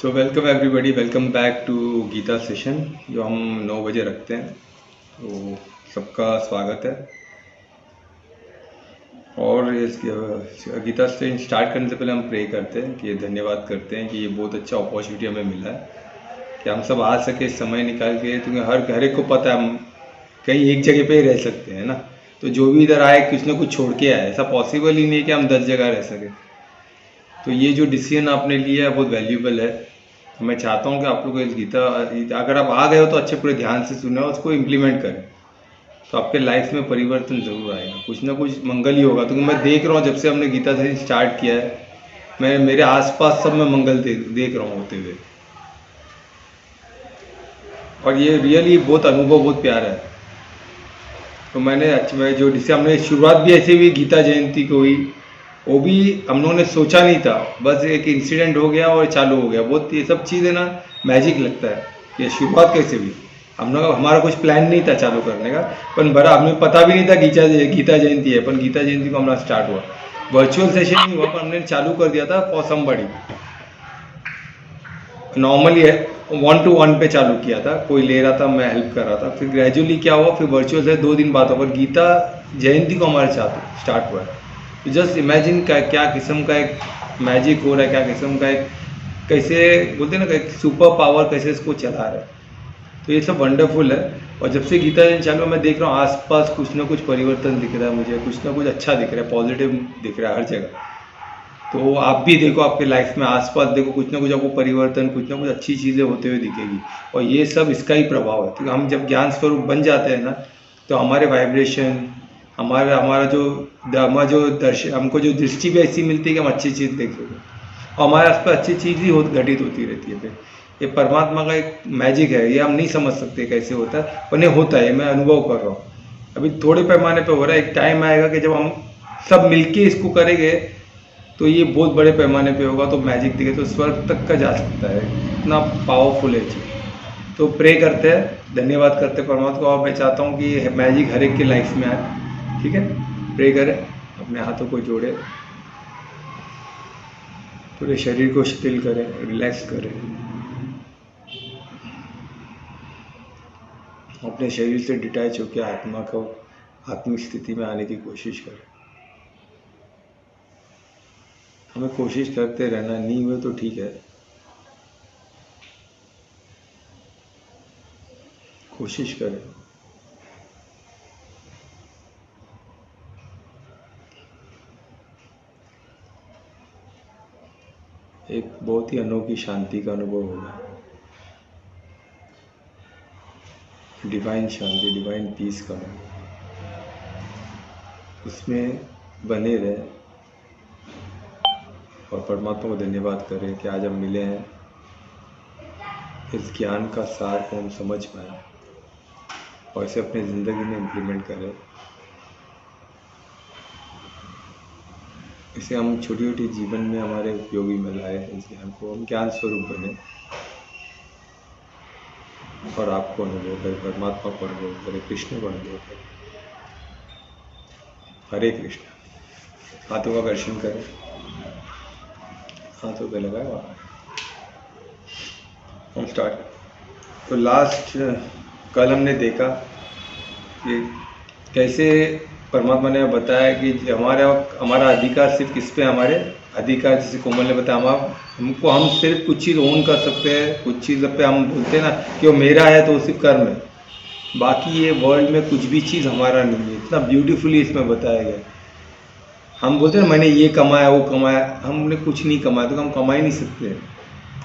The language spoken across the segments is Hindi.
So welcome everybody, welcome back to Gita session जो हम 9 बजे रखते हैं। तो सबका स्वागत है। और इस गीता सेशन स्टार्ट करने से पहले हम प्रे करते हैं कि धन्यवाद करते हैं कि ये बहुत अच्छा अपॉर्चुनिटी हमें मिला है कि हम सब आ सके समय निकाल के, क्योंकि हर एक को पता है हम कहीं एक जगह पे ही रह सकते हैं ना। तो जो भी इधर आए कुछ ना कुछ छोड़ के आए, ऐसा पॉसिबल ही नहीं है कि हम 10 जगह रह सकें। तो ये जो डिसीजन आपने लिया है बहुत वैल्यूबल है। तो मैं चाहता हूँ कि आप लोग इस गीता, अगर आप आ गए हो तो अच्छे पूरे ध्यान से सुने और उसको इम्प्लीमेंट करें, तो आपके लाइफ में परिवर्तन ज़रूर आएगा, कुछ ना कुछ मंगल ही होगा। क्योंकि मैं देख रहा हूँ जब से हमने गीता से स्टार्ट किया है, मैं मेरे आसपास सब में मंगल देख रहा हूँ होते हुए, और ये रियली बहुत अनुभव बहुत प्यारा है। तो मैं जो जिससे हमने शुरुआत भी ऐसे हुई, गीता जयंती को हुई, वो भी हम लोगों ने सोचा नहीं था, बस एक इंसिडेंट हो गया और चालू हो गया। बहुत ये सब चीज़ें ना मैजिक लगता है। ये शुरुआत कैसे हुई, हम लोग हमारा कुछ प्लान नहीं था चालू करने का, पर बड़ा हमें पता भी नहीं था गीता जयंती है, पर गीता जयंती को हमारा स्टार्ट हुआ। वर्चुअल सेशन नहीं हुआ, पर हमने चालू कर दिया था फॉर समबडी। नॉर्मली 1-to-1 पे चालू किया था, कोई ले रहा था, मैं हेल्प कर रहा था। फिर ग्रेजुअली क्या हुआ, फिर वर्चुअल से 2 दिन बाद हुआ, पर गीता जयंती को हमारे साथ स्टार्ट हुआ है। तो जस्ट इमेजिन क्या किस्म का एक मैजिक हो रहा है, क्या किस्म का एक, कैसे बोलते हैं ना, एक सुपर पावर कैसे इसको चला रहा है। तो ये सब वंडरफुल है। और जब से गीता जयंती चालू, मैं देख रहा हूँ आसपास कुछ ना कुछ परिवर्तन दिख रहा है मुझे, कुछ ना कुछ अच्छा दिख रहा है, पॉजिटिव दिख रहा है हर जगह। तो आप भी देखो, आपके लाइफ में आसपास देखो, कुछ ना कुछ आपको परिवर्तन, कुछ ना कुछ अच्छी चीज़ें होते हुए दिखेगी। और ये सब इसका ही प्रभाव है, क्योंकि हम जब ज्ञान स्वरूप बन जाते हैं ना, तो हमारे वाइब्रेशन, हमारा जो दर्शन, हमको जो दृष्टि भी ऐसी मिलती है कि हम अच्छी चीज़ देख सकें, और हमारे आसपास अच्छी चीज़ ही घटित होती रहती है। फिर ये परमात्मा का एक मैजिक है, ये हम नहीं समझ सकते कैसे होता है, पर नहीं होता है, मैं अनुभव कर रहा हूँ। अभी थोड़े पैमाने पे हो रहा है, एक टाइम आएगा कि जब हम सब मिलके इसको करेंगे तो ये बहुत बड़े पैमाने पे होगा, तो मैजिक दिखे, तो स्वर्ग तक का जा सकता है, इतना पावरफुल है चीज़। तो प्रे करते हैं, धन्यवाद करते हैं परमात्मा को। और मैं चाहता हूँ कि मैजिक हर एक की लाइफ में आए। ठीक है, प्रे करें, अपने हाथों को जोड़े, पूरे शरीर को शिथिल करें, रिलैक्स करें, अपने शरीर से डिटैच होकर आत्मा को आत्मिक स्थिति में आने की कोशिश करें। हमें कोशिश करते रहना, नहीं हुए तो ठीक है, कोशिश करें। एक बहुत ही अनोखी शांति का अनुभव होगा, डिवाइन शांति, डिवाइन पीस का अनुभव, उसमें बने रहें और परमात्मा को धन्यवाद करें कि आज हम मिले हैं, इस ज्ञान का सार को हम समझ पाए और इसे अपनी ज़िंदगी में इम्प्लीमेंट करें। इसे हम छोटी छोटी जीवन में हमारे उपयोगी में लाए, इस ज्ञान को हम ज्ञान स्वरूप बने और आपको अनुभव करें, परमात्मा को अनुभव करें, कृष्ण को अनुभव करें। हरे कृष्ण। हाथों का दर्शन करें, हाथों पे लगाए वहाँ हम स्टार्ट। तो लास्ट कल हमने देखा कि कैसे परमात्मा ने बताया कि हमारा अधिकार सिर्फ किस पे, हमारे अधिकार, जैसे कोमल ने बताया, हम सिर्फ कुछ चीज़ ओन कर सकते हैं, कुछ चीज़ पे हम बोलते हैं ना कि वो मेरा है, तो वो सिर्फ कर्म है, बाकी ये वर्ल्ड में कुछ भी चीज़ हमारा नहीं है। इतना ब्यूटीफुली इसमें बताया गया। हम बोलते हैं मैंने ये कमाया, वो कमाया, हमने कुछ नहीं कमाया, तो हम कमा ही नहीं सकते।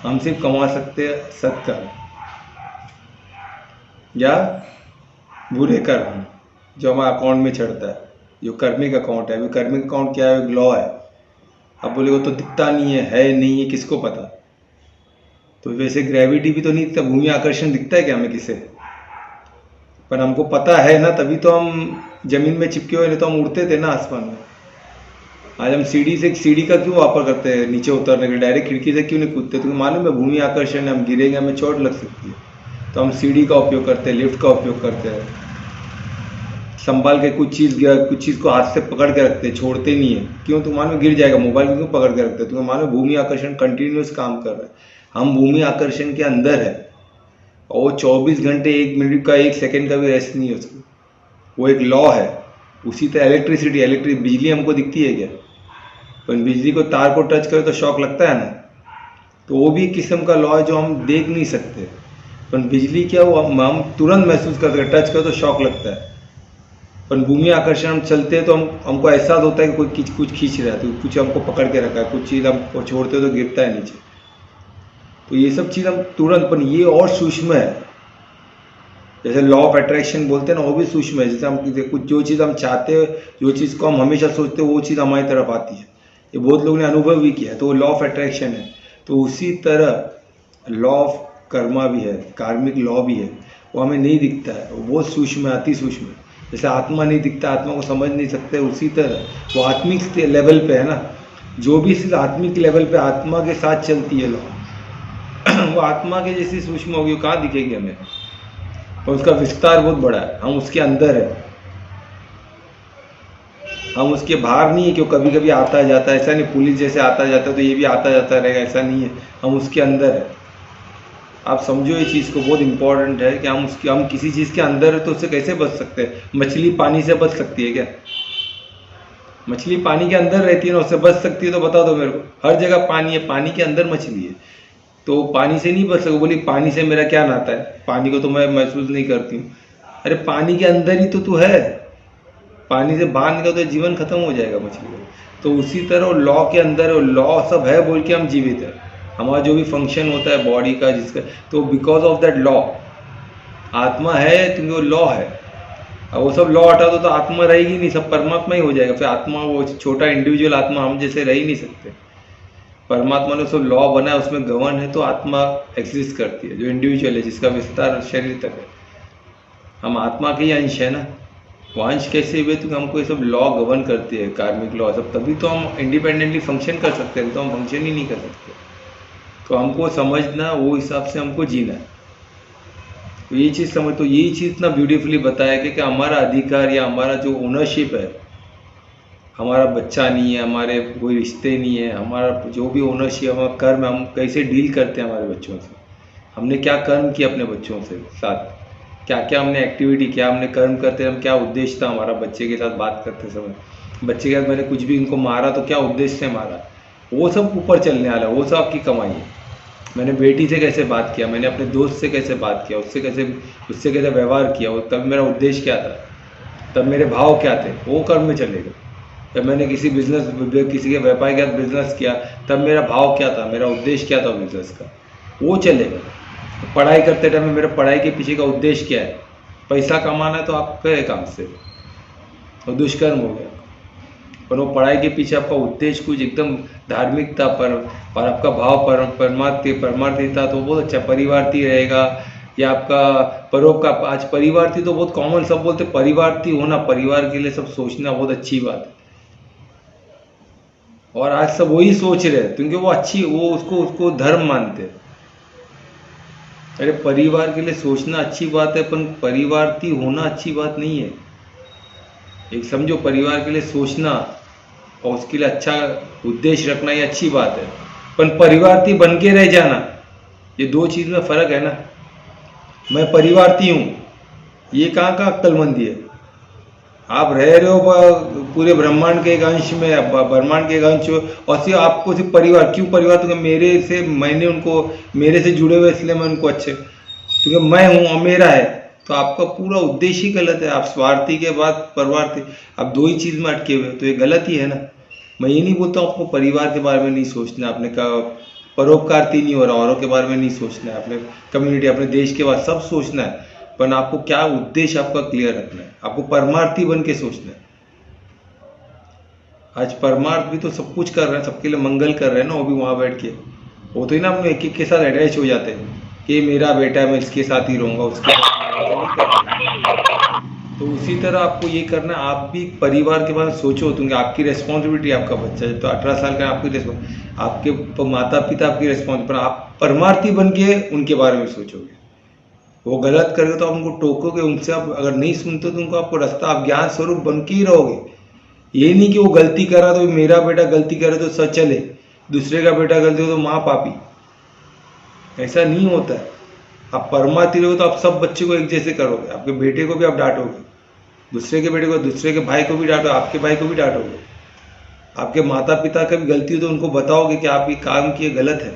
हम सिर्फ कमा सकते हैं सत्कर्म या बुरे कर्म जो हमारे अकाउंट में चढ़ता है, जो कर्मिक अकाउंट है। वो कर्मिक अकाउंट क्या है, लॉ है। अब बोले वो तो दिखता नहीं है नहीं है, किसको पता। तो वैसे ग्रेविटी भी तो नहीं दिखता, भूमि आकर्षण दिखता है क्या हमें किसे, पर हमको पता है ना, तभी तो हम जमीन में चिपके हुए, नहीं तो हम उड़ते थे ना आसमान में। आज हम सीढ़ी का क्यों वापर करते हैं नीचे उतरने के लिए, डायरेक्ट खिड़की से क्यों नहीं कूदते, तो मालूम है भूमि आकर्षण है, हम गिरेंगे, हमें चोट लग सकती है, तो हम सीढ़ी का उपयोग करते हैं, लिफ्ट का उपयोग करते हैं, संभाल के कुछ चीज़ को हाथ से पकड़ के रखते हैं, छोड़ते नहीं है। क्यों, तो मालूम गिर जाएगा। मोबाइल क्यों पकड़ के रखते हैं, तुम्हें मालूम भूमि आकर्षण कंटिन्यूस काम कर रहा है। हम भूमि आकर्षण के अंदर है और वो 24 घंटे 1 मिनट का 1 सेकंड का भी रेस्ट नहीं हो सकता। वो एक लॉ है। उसी तरह इलेक्ट्रिसिटी बिजली हमको दिखती है क्या? पर बिजली को तार को टच करो तो शॉक लगता है ना। तो वो भी एक किस्म का लॉ है जो हम देख नहीं सकते, पर बिजली क्या वो हम तुरंत महसूस कर सकते हैं। टच करो तो शॉक लगता है। पर भूमि आकर्षण हम चलते हैं तो हमको एहसास होता है कि कोई कुछ खींच रहा है, तो कुछ हमको पकड़ के रखा है, कुछ चीज़ हम छोड़ते हो तो गिरता है नीचे। तो ये सब चीज़ हम तुरंत, पर ये और सूक्ष्म है। जैसे लॉ ऑफ अट्रैक्शन बोलते हैं ना, वो भी सूक्ष्म है। जैसे हम कुछ जो चीज़ हम चाहते हैं, जो चीज़ को हम हमेशा सोचते हैं, वो चीज़ हमारी तरफ आती है। ये बहुत लोगों ने अनुभव भी किया है, तो वो लॉ ऑफ अट्रैक्शन है। तो उसी तरह लॉ ऑफ कर्मा भी है, कार्मिक लॉ भी है। वो हमें नहीं दिखता है, वो बहुत सूक्ष्म है, अति सूक्ष्म है। जैसे आत्मा नहीं दिखता, आत्मा को समझ नहीं सकते, उसी तरह वो आत्मिक लेवल पे है ना। जो भी सिर्फ आत्मिक लेवल पे आत्मा के साथ चलती है लॉ, वो आत्मा के जैसी सूक्ष्म होगी, वो कहाँ दिखेगी हमें? और उसका विस्तार बहुत बड़ा है। हम उसके अंदर है, हम उसके बाहर नहीं है कि वो कभी कभी आता जाता है। ऐसा नहीं पुलिस जैसे आता जाता है तो ये भी आता जाता रहेगा, ऐसा नहीं है। हम उसके अंदर है। आप समझो ये चीज़ को, बहुत इंपॉर्टेंट है कि हम किसी चीज़ के अंदर है तो उससे कैसे बच सकते हैं। मछली पानी से बच सकती है क्या? मछली पानी के अंदर रहती है ना, उससे बच सकती है तो बता दो मेरे को। हर जगह पानी है, पानी के अंदर मछली है, तो पानी से नहीं बच सको। बोली पानी से मेरा क्या नाता है, पानी को तो मैं महसूस नहीं करती हूँ। अरे पानी के अंदर ही तो तू है, पानी से बाहर निकल तो जीवन खत्म हो जाएगा मछली का। तो उसी तरह लॉ के अंदर लॉ सब है बोल के हम जीवित है। हमारा जो भी फंक्शन होता है बॉडी का जिसका, तो बिकॉज ऑफ दैट लॉ आत्मा है, क्योंकि वो लॉ है। अब वो सब लॉ हटा दो तो आत्मा रहेगी नहीं, सब परमात्मा ही हो जाएगा। फिर आत्मा, वो छोटा इंडिविजुअल आत्मा हम जैसे रह ही नहीं सकते। परमात्मा ने सब लॉ बना है, उसमें गवर्न है, तो आत्मा एग्जिस्ट करती है, जो इंडिविजुअल है, जिसका विस्तार शरीर तक है। हम आत्मा के ही अंश है ना। वो अंश कैसे हुए? तो हमको ये सब लॉ गवर्न करती है, कार्मिक लॉ सब, तभी तो हम इंडिपेंडेंटली फंक्शन कर सकते हैं। तो हम फंक्शन ही नहीं कर सकते। तो हमको समझना, वो हिसाब से हमको जीना है। तो ये चीज़ समझ, तो यही चीज़ इतना ब्यूटीफुली बताया कि हमारा अधिकार या हमारा जो ओनरशिप है, हमारा बच्चा नहीं है, हमारे कोई रिश्ते नहीं है, हमारा जो भी ओनरशिप, हमारा कर्म, हम कैसे डील करते हैं हमारे बच्चों से, हमने क्या कर्म किया अपने बच्चों से साथ, क्या क्या हमने एक्टिविटी किया, हमने कर्म करते हम, क्या उद्देश्य था हमारा बच्चे के साथ बात करते समय। बच्चे के साथ मैंने कुछ भी इनको मारा तो क्या उद्देश्य से मारा, वो सब ऊपर चलने वाला, वो सब आपकी कमाई है। मैंने बेटी से कैसे बात किया, मैंने अपने दोस्त से कैसे बात किया, उससे कैसे व्यवहार किया, वो तब मेरा उद्देश्य क्या था, तब मेरे भाव क्या थे, वो कर्म में चलेगा। जब मैंने किसी के व्यापार के साथ बिजनेस किया, तब मेरा भाव क्या था, मेरा उद्देश्य क्या था बिजनेस का, वो चलेगा। पढ़ाई करते टाइम में मेरा पढ़ाई के पीछे का उद्देश्य क्या है, पैसा कमाना है तो आप करे काम से, और दुष्कर्म हो गया। पर वो पढ़ाई के पीछे आपका उद्देश्य कुछ एकदम धार्मिकता पर आपका भाव परमार्थी था, तो बहुत अच्छा परिवार्थी रहेगा। या आपका परोपकार, आज परिवार्थी तो बहुत कॉमन, सब बोलते परिवार्थी होना, परिवार के लिए सब सोचना बहुत अच्छी बात है। और आज सब वही सोच रहे हैं, क्योंकि वो अच्छी, वो उसको धर्म मानते हैं। अरे परिवार के लिए सोचना अच्छी बात है, पर परिवार्थी होना अच्छी बात नहीं है। एक समझो, परिवार के लिए सोचना और उसके लिए अच्छा उद्देश्य रखना ये अच्छी बात है, पर परिवार्थी बन के रह जाना, ये दो चीज़ में फ़र्क है ना। मैं परिवार्थी हूँ, ये कहाँ का अक्लमंदी है। आप रह रहे हो पूरे ब्रह्मांड के एक अंश में, ब्रह्मांड के एक अंश हो, और सिर्फ आपको सिर्फ परिवार, क्यों परिवार, तो मैंने उनको मेरे से जुड़े हुए, इसलिए मैं उनको अच्छे, क्योंकि मैं हूँ और मेरा है। तो आपका पूरा उद्देश्य ही गलत है। आप स्वार्थी के बाद परवार्थी, आप दो ही चीज़ में अटके हुए, तो ये गलत ही है ना। मैं ये नहीं बोलता हूँ आपको परिवार के बारे में नहीं सोचना, आपने कहा परोपकारती नहीं हो रहा, औरों के बारे में नहीं सोचना है, अपने कम्युनिटी, अपने देश के बारे सब सोचना है, पर आपको क्या उद्देश्य आपका क्लियर रखना है, आपको परमार्थी बन के सोचना है। आज परमार्थ भी तो सब कुछ कर रहे हैं, सबके लिए मंगल कर रहे हैं ना, वो भी वहाँ बैठ के। वो तो ही ना, अपने एक एक के साथ अटैच हो जाते हैं कि मेरा बेटा है, मैं इसके साथ ही रहूँगा, उसके तो उसी तरह आपको ये करना है। आप भी परिवार के बारे में सोचो, क्योंकि आपकी रिस्पॉन्सिबिलिटी, आपका बच्चा है तो 18 साल का, आपकी आपके माता पिता आपकी रिस्पॉन्सिबिलिटी, आप परमार्थी बन के उनके बारे में सोचोगे। वो गलत करेंगे तो आप उनको टोकोगे, उनसे आप अगर नहीं सुनते तो उनको आपको रास्ता, आप ज्ञान स्वरूप बन के ही रहोगे। ये नहीं कि वो गलती कर रहा तो मेरा बेटा गलती करे तो सच चले, दूसरे का बेटा गलती हो तो माँ पापी। ऐसा नहीं होता है। आप परमार्थी रहोगे तो आप सब बच्चे को एक जैसे करोगे, आपके बेटे को भी आप डांटोगे, दूसरे के बेटे को, दूसरे के भाई को भी डांटो, आपके भाई को भी डांटोगे। आपके माता पिता का भी गलती हो तो उनको बताओगे कि आप ये काम किए गलत है।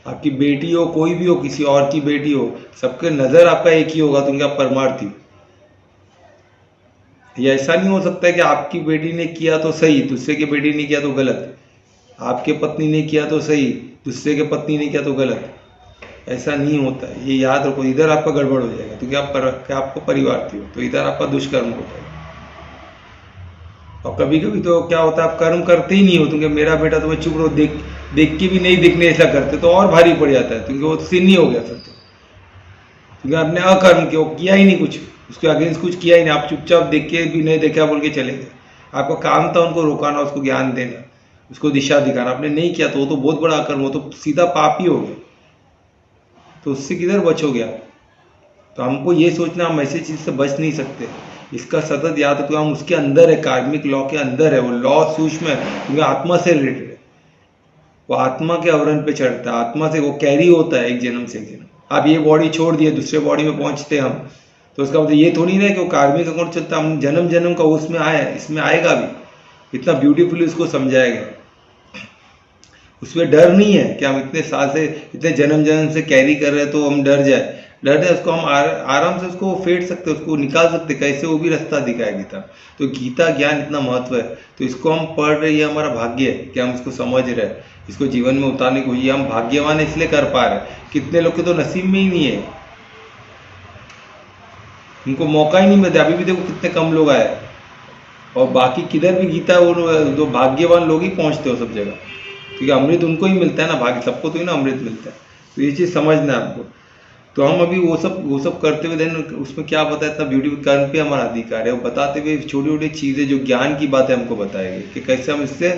आपकी बेटी हो, कोई भी हो, किसी और की बेटी हो, सबके नज़र आपका एक ही होगा, क्योंकि आप परमार्थी हो। ये ऐसा नहीं हो सकता है कि आपकी बेटी ने किया तो सही, दूसरे की बेटी ने किया तो गलत, आपके पत्नी ने किया तो सही, दूसरे के पत्नी ने किया तो गलत। ऐसा नहीं होता है, ये याद रखो। इधर आपका गड़बड़ हो जाएगा क्योंकि आपको परिवार्थी हो, तो इधर आपका दुष्कर्म हो जाएगा। और कभी कभी तो क्या होता है, आप कर्म करते ही नहीं हो, क्योंकि मेरा बेटा तुम्हें चुप रहो, देख देख के भी नहीं दिखने ऐसा करते तो और भारी पड़ जाता है, क्योंकि वो सिन ही हो गया फिर तो, क्योंकि आपने अकर्म किया ही नहीं, कुछ उसके अगेंस्ट कुछ किया ही नहीं, आप चुपचाप देख के भी नहीं देखा बोल के चले गए। आपका काम था उनको रोकाना, उसको ज्ञान देना, उसको दिशा दिखाना, आपने नहीं किया तो वो तो बहुत बड़ा अकर्म, वो तो सीधा पाप ही हो गया। तो उससे किधर बचोगे आप? तो हमको ये सोचना हम ऐसी चीज़ से बच नहीं सकते, इसका सतत याद रखो, हम उसके अंदर है, कार्मिक लॉ के अंदर है, वो लॉ सूक्ष्म है क्योंकि आत्मा से रिलेटेड है, वो आत्मा के आवरण पे चढ़ता है, आत्मा से वो कैरी होता है एक जन्म से एक जन्म। आप ये बॉडी छोड़ दिए, दूसरे बॉडी में पहुंचते हम, तो उसका मतलब ये थोड़ी ना है कि वो कार्मिक अकाउंट चलता, हम जन्म जन्म का उसमें आया, इसमें आएगा भी। इतना ब्यूटीफुली उसको समझाया गया, उसमें डर नहीं है कि हम इतने साल से, इतने जन्म जन्म से कैरी कर रहे हैं तो हम डर जाए। डर है उसको हम आराम से उसको फेंट सकते, उसको निकाल सकते, कैसे वो भी रास्ता दिखाए गीता। तो गीता ज्ञान इतना महत्व है, तो इसको हम पढ़ रहे, ये हमारा भाग्य है कि हम इसको समझ रहे हैं, इसको जीवन में उतारने को, ये हम भाग्यवान इसलिए कर पा रहे हैं। कितने लोग के तो नसीब में ही नहीं है, उनको मौका ही नहीं मिलता। अभी भी देखो कितने कम लोग आए, और बाकी किधर भी गीता वो जो भाग्यवान लोग ही पहुंचते हो सब जगह, क्योंकि अमृत उनको ही मिलता है ना, भाग्य सबको तो ही ना अमृत मिलता है। तो ये चीज़ समझना है आपको। तो हम अभी वो सब करते हुए देन उसमें क्या पता है, इतना ब्यूटीफुल कर्म पे हमारा अधिकार है, वो बताते हुए छोटी छोटी चीज़ें जो ज्ञान की बातें हमको बताएगी कि कैसे हम इससे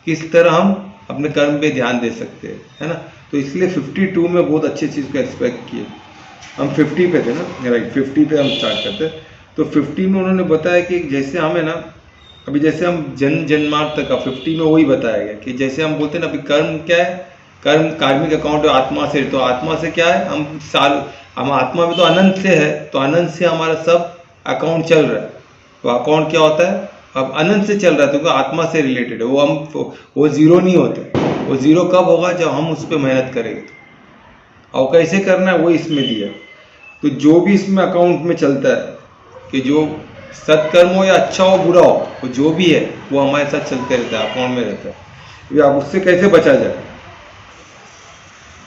किस तरह हम अपने कर्म पे ध्यान दे सकते हैं, है ना। तो इसलिए 52 में बहुत अच्छी चीज़ को एक्सपेक्ट किए। हम 50 पे थे ना, राइट, 50 पे हम स्टार्ट करते। तो 50 में उन्होंने बताया कि जैसे हमें ना, अभी जैसे हम जन्मार्थ तक का 50 में वही बताया गया कि जैसे हम बोलते हैं ना, अभी कर्म क्या है, कर्म कार्मिक अकाउंट है आत्मा से, तो आत्मा से क्या है, हम आत्मा में तो अनंत से है, तो अनंत से हमारा सब अकाउंट चल रहा है। तो अकाउंट क्या होता है, अब अनंत से चल रहा है, तो आत्मा से रिलेटेड है, वो जीरो नहीं होता। वो जीरो कब होगा, जब हम उस पर मेहनत करेंगे। और कैसे करना है वो इसमें दिया। तो जो भी इसमें अकाउंट में चलता है कि जो सत्कर्म हो या अच्छा हो बुरा हो, वो जो भी है वो हमारे साथ चलते रहता है, अकाउंट में रहता है। अब उससे कैसे बचा जाए,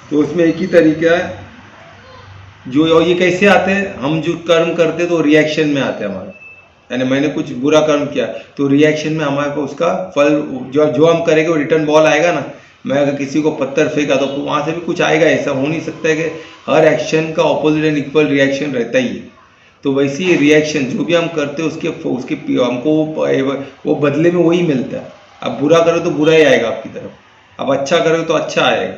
तो उसमें एक ही तरीका है जो, और ये कैसे आते हैं, हम जो कर्म करते तो रिएक्शन में आते हैं हमारे, यानी मैंने कुछ बुरा कर्म किया तो रिएक्शन में हमारे को उसका फल जो हम करेंगे वो रिटर्न बॉल आएगा ना। मैं अगर किसी को पत्थर फेंका तो वहाँ से भी कुछ आएगा, ऐसा हो नहीं सकता है कि हर एक्शन का ऑपोजिट एंड इक्वल रिएक्शन रहता ही है। तो वैसे ही रिएक्शन जो भी हम करते हैं उसके हमको वो बदले में वही मिलता है। अब बुरा करो तो बुरा ही आएगा आपकी तरफ, अब अच्छा करोगे तो अच्छा आएगा।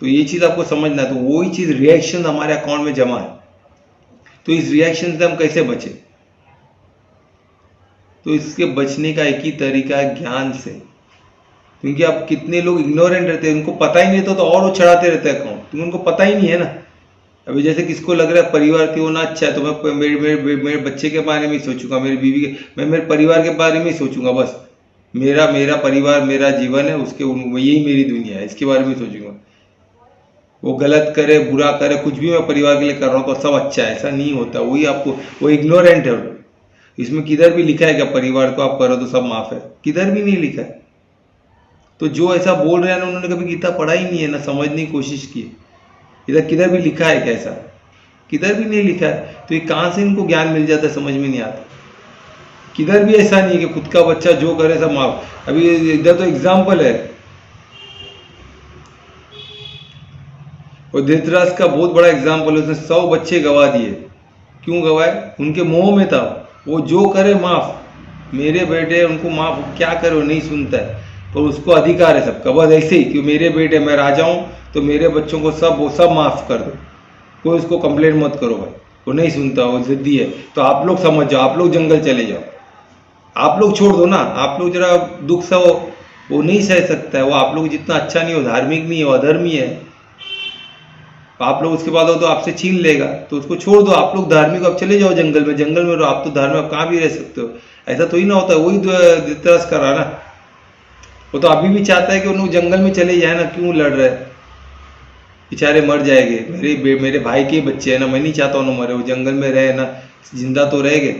तो ये चीज़ आपको समझना है। तो वही चीज़ रिएक्शन हमारे अकाउंट में जमा है, तो इस रिएक्शन से हम कैसे बचें, तो इसके बचने का एक ही तरीका है, ज्ञान से। क्योंकि अब कितने लोग इग्नोरेंट रहते हैं, उनको पता ही नहीं तो और वो चढ़ाते रहते हैं अकाउंट, क्योंकि उनको पता ही नहीं है ना। अभी जैसे किसको लग रहा है परिवार की होना अच्छा है, तो मैं मेरे बच्चे के बारे में ही सोचूंगा, मेरी बीवी के, मैं मेरे परिवार के बारे में ही सोचूंगा, बस मेरा परिवार मेरा जीवन है, उसके यही मेरी दुनिया है, इसके बारे में सोचूंगा। वो गलत करे बुरा करे कुछ भी मैं परिवार के लिए कर रहा हूँ तो सब अच्छा है, ऐसा नहीं होता। वही आपको, वो इग्नोरेंट है। इसमें किधर भी लिखा है क्या परिवार को आप करो तो सब माफ है, किधर भी नहीं लिखा है। तो जो ऐसा बोल रहे हैं ना, उन्होंने कभी गीता पढ़ा ही नहीं है ना, समझने की कोशिश की। इधर किधर भी लिखा है कैसा, किधर भी नहीं लिखा है। तो ये कहाँ से इनको ज्ञान मिल जाता है, समझ में नहीं आता। किधर भी ऐसा नहीं है कि खुद का बच्चा जो करे सब माफ। अभी इधर तो एग्जाम्पल है, और धृतराष्ट्र का बहुत बड़ा एग्जाम्पल है, उसने 100 बच्चे गवा दिए। क्यों गवाए, उनके मोह में था। वो जो करे माफ, मेरे बेटे उनको माफ, क्या करे वो नहीं सुनता है, पर उसको अधिकार है सबका, बस ऐसे ही कि मेरे बेटे, मैं राजा हूँ तो मेरे बच्चों को सब माफ कर दो, कोई उसको कंप्लेंट मत करो भाई। वो नहीं सुनता, वो जिद्दी है। तो आप लोग समझ जाओ, आप लोग जंगल चले जाओ, आप लोग छोड़ दो ना, आप लोग जरा दुख सहो, वो नहीं सह सकता है। वो आप लोग जितना अच्छा नहीं हो, धार्मिक नहीं हो, अधर्मी है, आप लोग उसके बाद हो तो आपसे छीन लेगा, तो उसको छोड़ दो। आप लोग धार्मिक, अब चले जाओ जंगल में, जंगल में रहो, आप तो धार्मिक, आप कहाँ भी रह सकते हो। ऐसा थोड़ी ना होता है, वही धृतराष्ट्र कर रहा ना। वो तो अभी भी चाहता है कि उन लोग जंगल में चले जाए ना, क्यों लड़ रहे हैं, बेचारे मर जाएंगे। मेरे भाई के बच्चे हैं ना, मैं नहीं चाहता उन्होंने मरे, वो जंगल में रहे ना, जिंदा तो रहेंगे,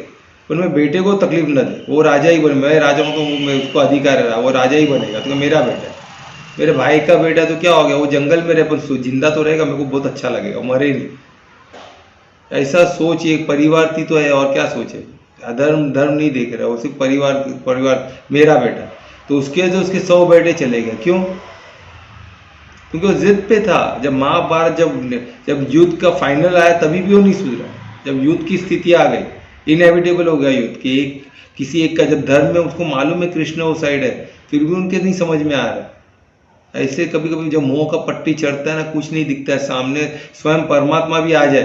पर मैं बेटे को तकलीफ न दे, वो राजा ही बने। मैं राजा हूँ तो उसको अधिकार है, वो राजा ही बनेगा, तो मेरा बेटा है, मेरे भाई का बेटा, तो क्या हो गया, वो जंगल में रहे पर जिंदा तो रहेगा, मेरे को बहुत अच्छा लगेगा, मरे नहीं। ऐसा सोच एक परिवार थी तो है, और क्या सोचे, अधर्म धर्म नहीं देख रहा, वो सिर्फ परिवार परिवार, मेरा बेटा। तो उसके 100 बेटे चले गए, क्यों? क्योंकि वो जिद पे था। जब महाभारत, जब युद्ध का फाइनल आया तभी भी वो नहीं सुधरा। जब युद्ध की स्थिति आ गई, इनएविटेबल हो गया युद्ध कि किसी एक का जब धर्म में उसको मालूम है कृष्ण वो साइड है, फिर भी उनके नहीं समझ में आ रहा। ऐसे कभी कभी जब मोह का पट्टी चढ़ता है ना, कुछ नहीं दिखता है सामने, स्वयं परमात्मा भी आ जाए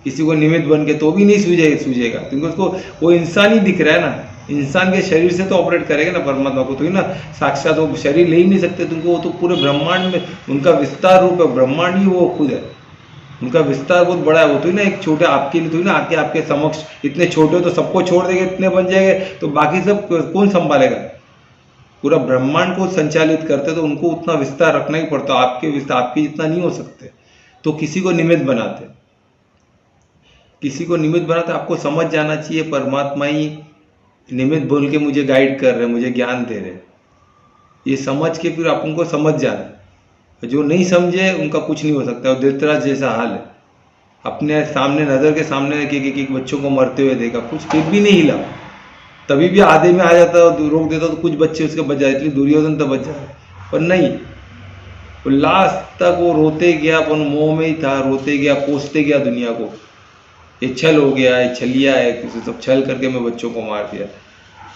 किसी को निमित्त बन के, तो भी नहीं सूझेगा, क्योंकि उसको वो इंसान ही दिख रहा है ना। इंसान के शरीर से तो ऑपरेट करेगा ना, परमात्मा को तो ही ना साक्षात वो शरीर ले ही नहीं सकते तुमको, वो तो पूरे ब्रह्मांड में उनका विस्तार रूप है, ब्रह्मांड ही वो खुद है, उनका विस्तार बहुत बड़ा है। वो तो ही ना एक छोटे आपके लिए तो ही ना आके आपके समक्ष, इतने छोटे तो सबको छोड़ देंगे, इतने बन जाएंगे तो बाकी सब कौन संभालेगा। पूरा ब्रह्मांड को संचालित करते तो उनको उतना विस्तार रखना ही पड़ता, आपके विस्तार आपके जितना नहीं हो सकते, तो किसी को निमित्त बनाते, किसी को निमित्त बनाते। आपको समझ जाना चाहिए परमात्मा ही निमित्त बोल के मुझे गाइड कर रहे, मुझे ज्ञान दे रहे, ये समझ के फिर आप उनको समझ जाना। जो नहीं समझे उनका कुछ नहीं हो सकता। और धृतराष्ट्र जैसा हाल है, अपने सामने नज़र के सामने एक बच्चों को मरते हुए देखा, कुछ फिर भी नहीं हिला, तभी भी आधे में आ जाता, रोक देता तो कुछ बच्चे उसके बच जाए, इसलिए दुर्योधन तब बच जाए, पर नहीं, वो लास्ट तक वो रोते गया, अपन मोह में ही था, रोते गया, कोसते गया दुनिया को, ये छल हो गया, ये छलिया है, किसी सब छल करके मैं बच्चों को मार दिया।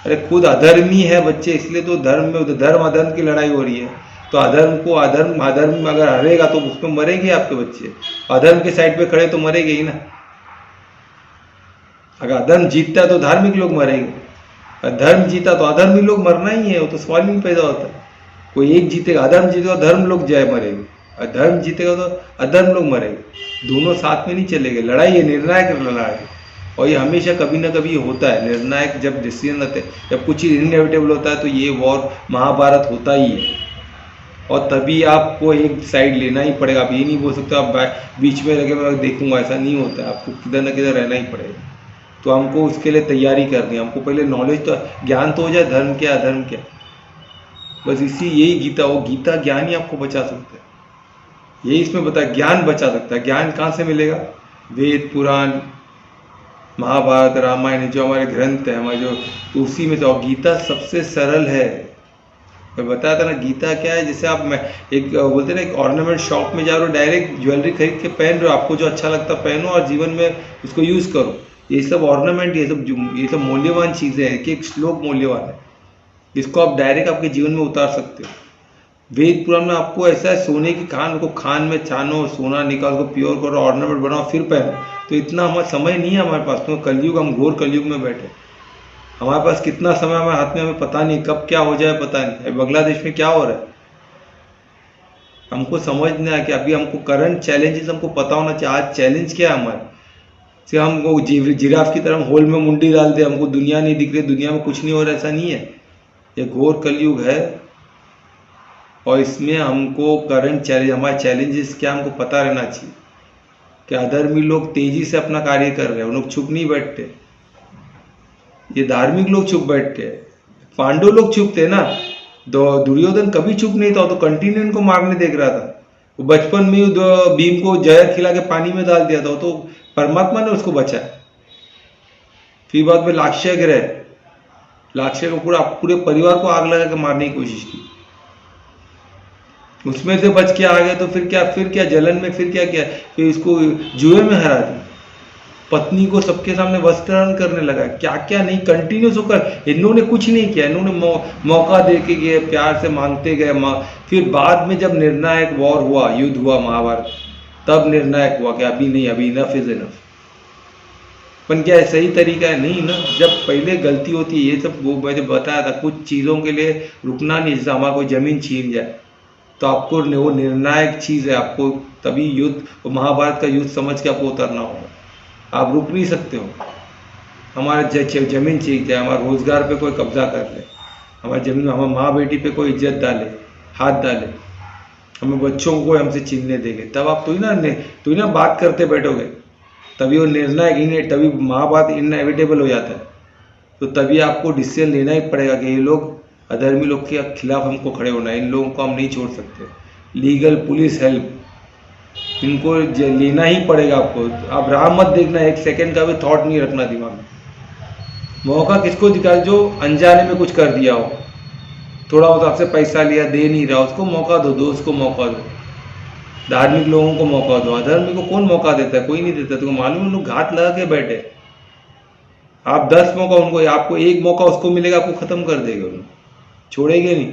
अरे खुद अधर्मी है बच्चे, इसलिए तो धर्म में धर्म अधर्म की लड़ाई हो रही है। तो अधर्म को अधर्म अगर हरेगा तो उसमें मरेंगे आपके बच्चे, अधर्म के साइड पे खड़े तो मरेंगे ही ना। अगर अधर्म जीतता है तो धार्मिक लोग मरेंगे, धर्म जीता तो अधर्मी लोग मरना ही है, वो तो सवाल नहीं पैदा होता। कोई एक जीतेगा, अधर्म जीतेगा धर्म लोग जय मरेंगे, अधर्म जीतेगा तो अधर्म लोग मरेंगे, दोनों साथ में नहीं चलेंगे। लड़ाई है, निर्णायक लड़ाई, और ये हमेशा कभी ना कभी होता है निर्णायक, जब डिसीजन होते हैं, जब कुछ चीज़ इनएविटेबल होता है तो ये वॉर महाभारत होता ही है। और तभी आपको एक साइड लेना ही पड़ेगा, आप ये नहीं बोल सकते आप बीच में लगे मैं देखूंगा, ऐसा नहीं होता है, आपको किधर ना किधर रहना ही पड़ेगा। तो हमको उसके लिए तैयारी करनी है, हमको पहले नॉलेज तो ज्ञान तो हो जाए, धर्म क्या अधर्म क्या, बस इसी यही गीता, वो गीता ज्ञान ही आपको बचा सकता है, यही इसमें बता, ज्ञान बचा सकता है। ज्ञान कहाँ से मिलेगा? वेद पुराण महाभारत रामायण जो हमारे ग्रंथ है, हमारे जो उसी में, तो गीता सबसे सरल है। मैं बताया था ना गीता क्या है, जैसे आप एक बोलते ना एक ऑर्नामेंट शॉप में जा रहे हो, डायरेक्ट ज्वेलरी खरीद के पहन रहे हो, आपको जो अच्छा लगता है पहनो और जीवन में उसको यूज़ करो। ये सब ऑर्नामेंट, ये सब मूल्यवान चीज़ें हैं, एक श्लोक मूल्यवान है, इसको आप डायरेक्ट आपके जीवन में उतार सकते हो। वेद पुराण में आपको ऐसा है, सोने की खान को खान में छानो, सोना निकाल को प्योर करो, ऑर्नामेंट बनाओ, फिर पहनो। तो इतना हमारा समय नहीं है हमारे पास, तो कलयुग, हम घोर कलयुग में बैठे, हमारे पास कितना समय हमारे हाथ में, हमें पता नहीं कब क्या हो जाए, पता नहीं बांग्लादेश में क्या हो रहा है। हमको समझना है कि अभी हमको करंट चैलेंजेस हमको पता होना चाहिए। आज चैलेंज क्या है हमारे से, हमको जिराफ की तरह होल में मुंडी डाल दे, हमको दुनिया नहीं दिख रही, दुनिया में कुछ नहीं हो रहा, ऐसा नहीं है। ये घोर कलयुग है और इसमें हमको करंट चैलेंज, हमारे चैलेंजेस क्या हमको पता रहना चाहिए कि अधर्मी लोग तेजी से अपना कार्य कर रहे हैं, उन लोग चुप नहीं बैठते, ये धार्मिक लोग चुप बैठते हैं। पांडव लोग चुप थे ना, दुर्योधन कभी चुप नहीं था, तो कंटिन्यू इनको मारने देख रहा था। वो बचपन में भीम को जहर खिला के पानी में डाल दिया था, तो परमात्मा ने उसको बचाया। फिर बाद में लाक्षय गिरे, लाक्षय को पूरे परिवार को आग लगा के मारने की कोशिश की, उसमें से बच के आ गए, तो फिर क्या जलन में फिर क्या फिर इसको जुए में हरा दिया, पत्नी को सबके सामने वस्त्रहरण करने लगा, क्या क्या नहीं कंटिन्यूस होकर। इन्होंने कुछ नहीं किया, इन्होंने मौका दे के गए, प्यार से मांगते गए। फिर बाद में जब निर्णायक वॉर हुआ, युद्ध हुआ महाभारत, तब निर्णायक हुआ कि अभी नहीं, अभी इनफ इज इनफ। पर क्या सही तरीका है? नहीं ना। जब पहले गलती होती है, ये सब वो मैंने बताया था, कुछ चीज़ों के लिए रुकना नहीं, जैसे हमारा कोई ज़मीन छीन जाए, तो आपको वो निर्णायक चीज़ है, आपको तभी युद्ध, महाभारत का युद्ध समझ के आपको उतरना होगा। आप रुक नहीं सकते हो। हमारा जमीन छीन जाए, हमारे रोजगार पे कोई कब्जा कर ले, हमारी जमीन, हमारे माँ बेटी पे कोई इज्जत डाले, हाथ डाले, हमें बच्चों को हमसे छीनने देंगे, तब आप तो ही ना बात करते बैठोगे, तभी वो निर्णायक, तभी महाभारत इनएविटेबल हो जाता है। तो तभी आपको डिसीजन लेना ही पड़ेगा कि ये लोग अधर्मी लोग के खिलाफ हमको खड़े होना है, इन लोगों को हम नहीं छोड़ सकते। लीगल, पुलिस हेल्प, इनको लेना ही पड़ेगा आपको। आप राह मत देखना, एक सेकंड का भी थॉट नहीं रखना दिमाग में। मौका किसको दिखा, जो अनजाने में कुछ कर दिया हो, थोड़ा बहुत आपसे पैसा लिया, दे नहीं रहा, उसको मौका दो, दोस्त को मौका दो, धार्मिक लोगों को मौका दो। अधर्मी को कौन मौका देता है? कोई नहीं देता। तुमको मालूम है, लोग घात लगा के बैठे। आप 10 मौका उनको, आपको एक मौका उसको मिलेगा, आपको खत्म कर देगा, उनको छोड़ेंगे नहीं।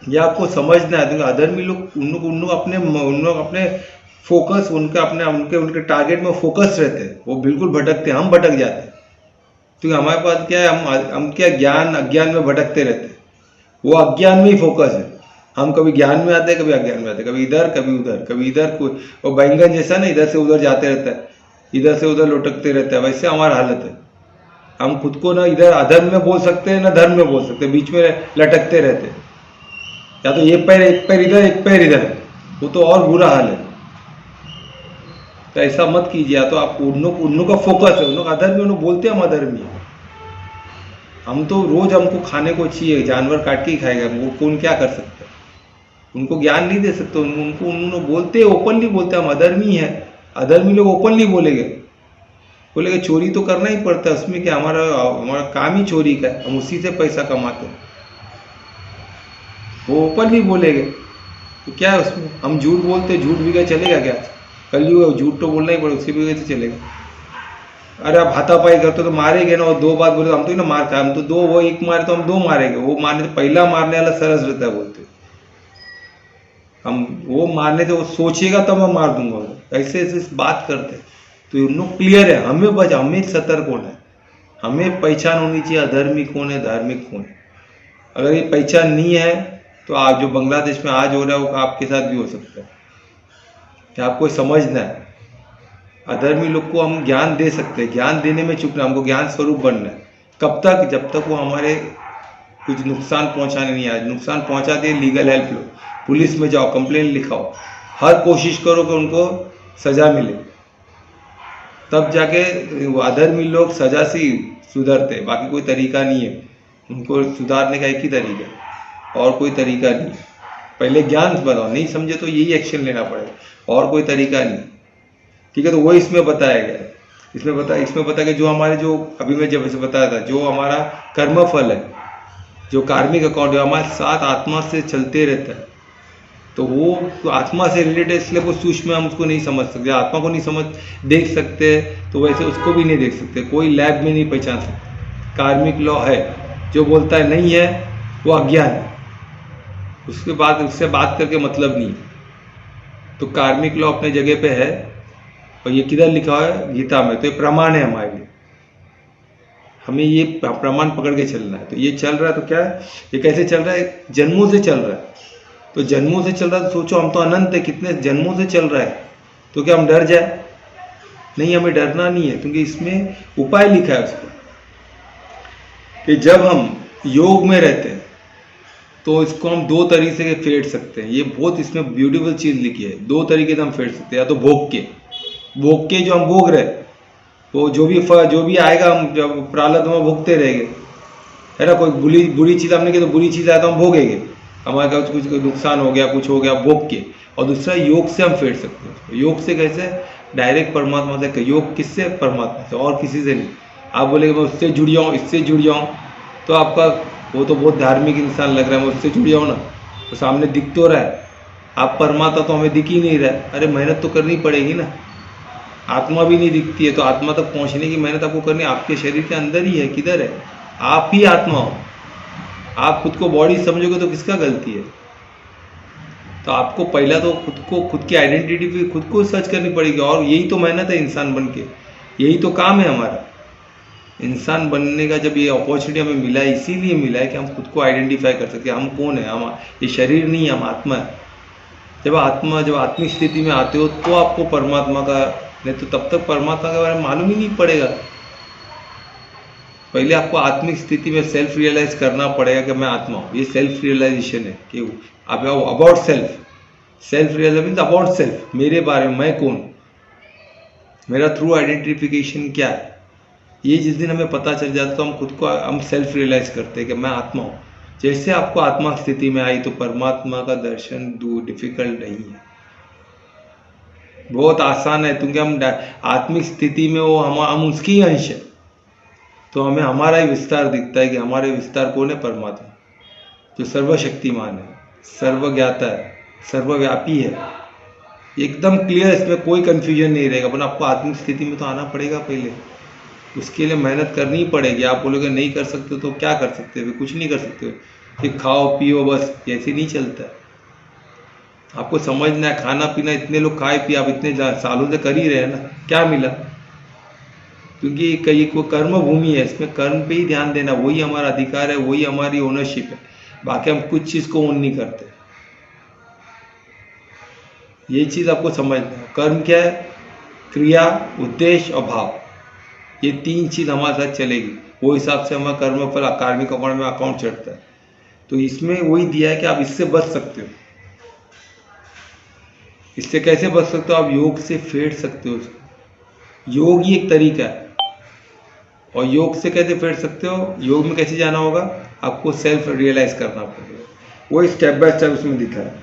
ये आपको समझना है। क्योंकि अधर्मी लोग उन लोग अपने फोकस, उनके टारगेट में फोकस रहते हैं, वो बिल्कुल भटकते हैं, हम भटक जाते हैं। क्योंकि हमारे पास क्या है, हम क्या ज्ञान अज्ञान में भटकते रहते हैं। वो अज्ञान में ही फोकस है। हम कभी ज्ञान में आते हैं, कभी अज्ञान में आते हैं, कभी इधर कभी उधर, कभी इधर। कोई और बैंगन जैसा ना, इधर से उधर जाते रहता है, इधर से उधर लुटकते रहता है, वैसे हमारा हालत है। हम खुद को ना इधर अधर्म में बोल सकते हैं, ना धर्म में बोल सकते हैं, बीच में लटकते रहते हैं। या तो एक पैर इधर, एक पैर इधर, वो तो और बुरा हाल है। तो ऐसा मत कीजिए। या तो आप उन लोग का फोकस है, उन लोग अधर्मी, उन लोग बोलते हैं हम अधर्मी है। हम तो रोज हमको खाने को चाहिए, जानवर काट के ही खाएगा, वो कौन क्या कर सकता है? उनको ज्ञान नहीं दे सकते। उनको उन्होंने बोलते, ओपनली बोलते हम अधर्मी है। अधर्मी लोग ओपनली बोलेंगे चोरी तो करना ही पड़ता है, उसमें क्या, हमारा काम ही चोरी का है, हम उसी से पैसा कमाते हैं, वो ओपनली बोलेंगे। तो क्या है उसमें, हम झूठ बोलते, झूठ भी क्या चलेगा क्या? कलयुग, झूठ तो बोलना ही पड़ेगा, उसके भी कैसे चलेगा? अरे आप हाथापाई करते तो मारेंगे ना, और 2 बात बोले हम तो ही ना मार खाए, हम तो 2, वो 1 मारे तो हम 2 मारेंगे। वो मारने तो पहला मारने वाला सरस रहता है, बोलते हम वो मारने से वो सोचिएगा तब मैं मार दूंगा, ऐसे ऐसे बात करते। तो उन लोग क्लियर है, हमें सतर्क होना है, हमें पहचान होनी चाहिए अधर्मी कौन है, धार्मिक कौन है। अगर ये पहचान नहीं है तो आज जो बांग्लादेश में आज हो रहा है वो आपके साथ भी हो सकता है। क्या आपको समझना है, अधर्मी लोग को हम ज्ञान दे सकते हैं, ज्ञान देने में चुकना, हमको ज्ञान स्वरूप बनना है। कब तक? जब तक वो हमारे कुछ नुकसान पहुंचाने नहीं आए। नुकसान पहुंचाते लीगल हेल्प लो, पुलिस में जाओ, कंप्लेंट लिखाओ, हर कोशिश करो कि उनको सजा मिले, तब जाके वो अधर्मी लोग सजा से सुधरते। बाकी कोई तरीका नहीं है, उनको सुधारने का एक ही तरीका है, और कोई तरीका नहीं। पहले ज्ञान बताओ, नहीं समझे तो यही एक्शन लेना पड़ेगा, और कोई तरीका नहीं। ठीक है, तो वो इसमें बताया गया है। इसमें बताया गया जो हमारे, जो अभी मैं जब बताया था, जो हमारा कर्मफल है, जो कार्मिक अकाउंट है, हमारे साथ आत्मा से चलते रहता है। तो वो तो आत्मा से रिलेटेड, इसलिए वो सूक्ष्म हम उसको नहीं समझ सकते, आत्मा को नहीं देख सकते, तो वैसे उसको भी नहीं देख सकते, कोई लैब में नहीं पहचान सकते। कार्मिक लॉ है, जो बोलता है नहीं है वो अज्ञान है, उससे बात करके मतलब नहीं। तो कार्मिक लॉ अपने जगह पे है, और ये किधर लिखा है? गीता में। तो ये प्रमाण है हमारे लिए, हमें ये प्रमाण पकड़ के चलना है। तो ये चल रहा है, तो क्या है, ये कैसे चल रहा है? जन्मों से चल रहा है। तो जन्मों से चल रहा है, तो सोचो हम तो अनंत है, कितने जन्मों से चल रहा है, तो क्या हम डर जाए? नहीं, हमें डरना नहीं है, क्योंकि इसमें उपाय लिखा है उसका, कि जब हम योग में रहते हैं तो इसको हम 2 तरीके से फेंट सकते हैं। ये बहुत इसमें ब्यूटीफुल चीज़ लिखी है। 2 तरीके से हम फेंट सकते हैं, या तो भोग के जो हम भोग रहे, वो जो भी आएगा हम जब प्रारब्ध में भोगते रहेंगे, है ना। कोई बुरी चीज़ हमने की, तो बुरी चीज़ आया तो हम भोगेंगे, हमारे कुछ नुकसान हो गया, कुछ हो गया, भोग के। और दूसरा, योग से हम फेंट सकते हैं। योग से कैसे? डायरेक्ट परमात्मा से। योग किससे? परमात्मा से, और किसी से नहीं। आप बोलेंगे मैं उससे जुड़ जाऊँ, इससे जुड़ जाऊँ, तो आपका वो तो बहुत धार्मिक इंसान लग रहा है, मैं उससे जुड़ जाऊँ ना, तो सामने दिख तो रहा है। आप परमात्मा तो हमें दिख ही नहीं रहा है। अरे मेहनत तो करनी पड़ेगी ना, आत्मा भी नहीं दिखती है, तो आत्मा तक पहुँचने की मेहनत आपको करनी। आपके शरीर के अंदर ही है, किधर है? आप ही आत्मा हो। आप खुद को बॉडी समझोगे तो किसका गलती है? तो आपको पहला तो खुद की आइडेंटिटी पे खुद को सर्च करनी पड़ेगी, और यही तो मेहनत है इंसान बन के, यही तो काम है हमारा। इंसान बनने का जब ये अपॉर्चुनिटी हमें मिला है, इसीलिए मिला है कि हम खुद को आइडेंटिफाई कर सके हम कौन है। हम ये शरीर नहीं है, हम आत्मा है। जब आत्मिक स्थिति में आते हो तो आपको परमात्मा का, नहीं तो तब तक परमात्मा के बारे में मालूम ही नहीं पड़ेगा। पहले आपको आत्मिक स्थिति में सेल्फ रियलाइज करना पड़ेगा कि मैं आत्मा हूँ। ये सेल्फ रियलाइजेशन है कि about self. Self realize means about self, मेरे बारे में मैं कौन, मेरा ट्रू आइडेंटिफिकेशन क्या है। ये जिस दिन हमें पता चल जाता तो हम खुद को हम सेल्फ रियलाइज करते हैं कि मैं आत्मा हूँ। जैसे आपको आत्मा स्थिति में आई तो परमात्मा का दर्शन डिफिकल्ट नहीं है, बहुत आसान है, क्योंकि हम आत्मिक स्थिति में वो हम उसकी ही अंश है। तो हमें हमारा ही विस्तार दिखता है कि हमारे विस्तार कौन है, परमात्मा, जो सर्वशक्तिमान है, सर्वज्ञाता है, सर्वव्यापी है। एकदम क्लियर, इसमें कोई कंफ्यूजन नहीं रहेगा। पर आपको आत्मिक स्थिति में तो आना पड़ेगा पहले, उसके लिए मेहनत करनी ही पड़ेगी। आप बोलोगे नहीं कर सकते तो क्या कर सकते हो, कुछ नहीं कर सकते हो, कि खाओ पियो बस, ऐसे नहीं चलता है। आपको समझना है, खाना पीना इतने लोग खाए पिए, आप इतने सालों से कर ही रहे हैं ना, क्या मिला? क्योंकि कई को कर्म भूमि है, इसमें कर्म पे ही ध्यान देना, वही हमारा अधिकार है, वही हमारी ओनरशिप है। बाकी हम कुछ चीज़ को ओन नहीं करते। ये चीज़ आपको समझना है। कर्म क्या है? क्रिया, उद्देश्य और भाव, ये तीन चीज़ हमारे साथ चलेगी। वो हिसाब से हमारा कर्म फल कार्मिक अकाउंट में अकाउंट चढ़ता है। तो इसमें वही दिया है कि आप इससे बच सकते हो। इससे कैसे बच सकते हो? आप योग से फेड सकते हो उसको। योग ही एक तरीका है। और योग से कैसे फेड सकते हो? योग में कैसे जाना होगा? आपको सेल्फ रियलाइज करना पड़ेगा। वो स्टेप बाय स्टेप उसमें दिखा है।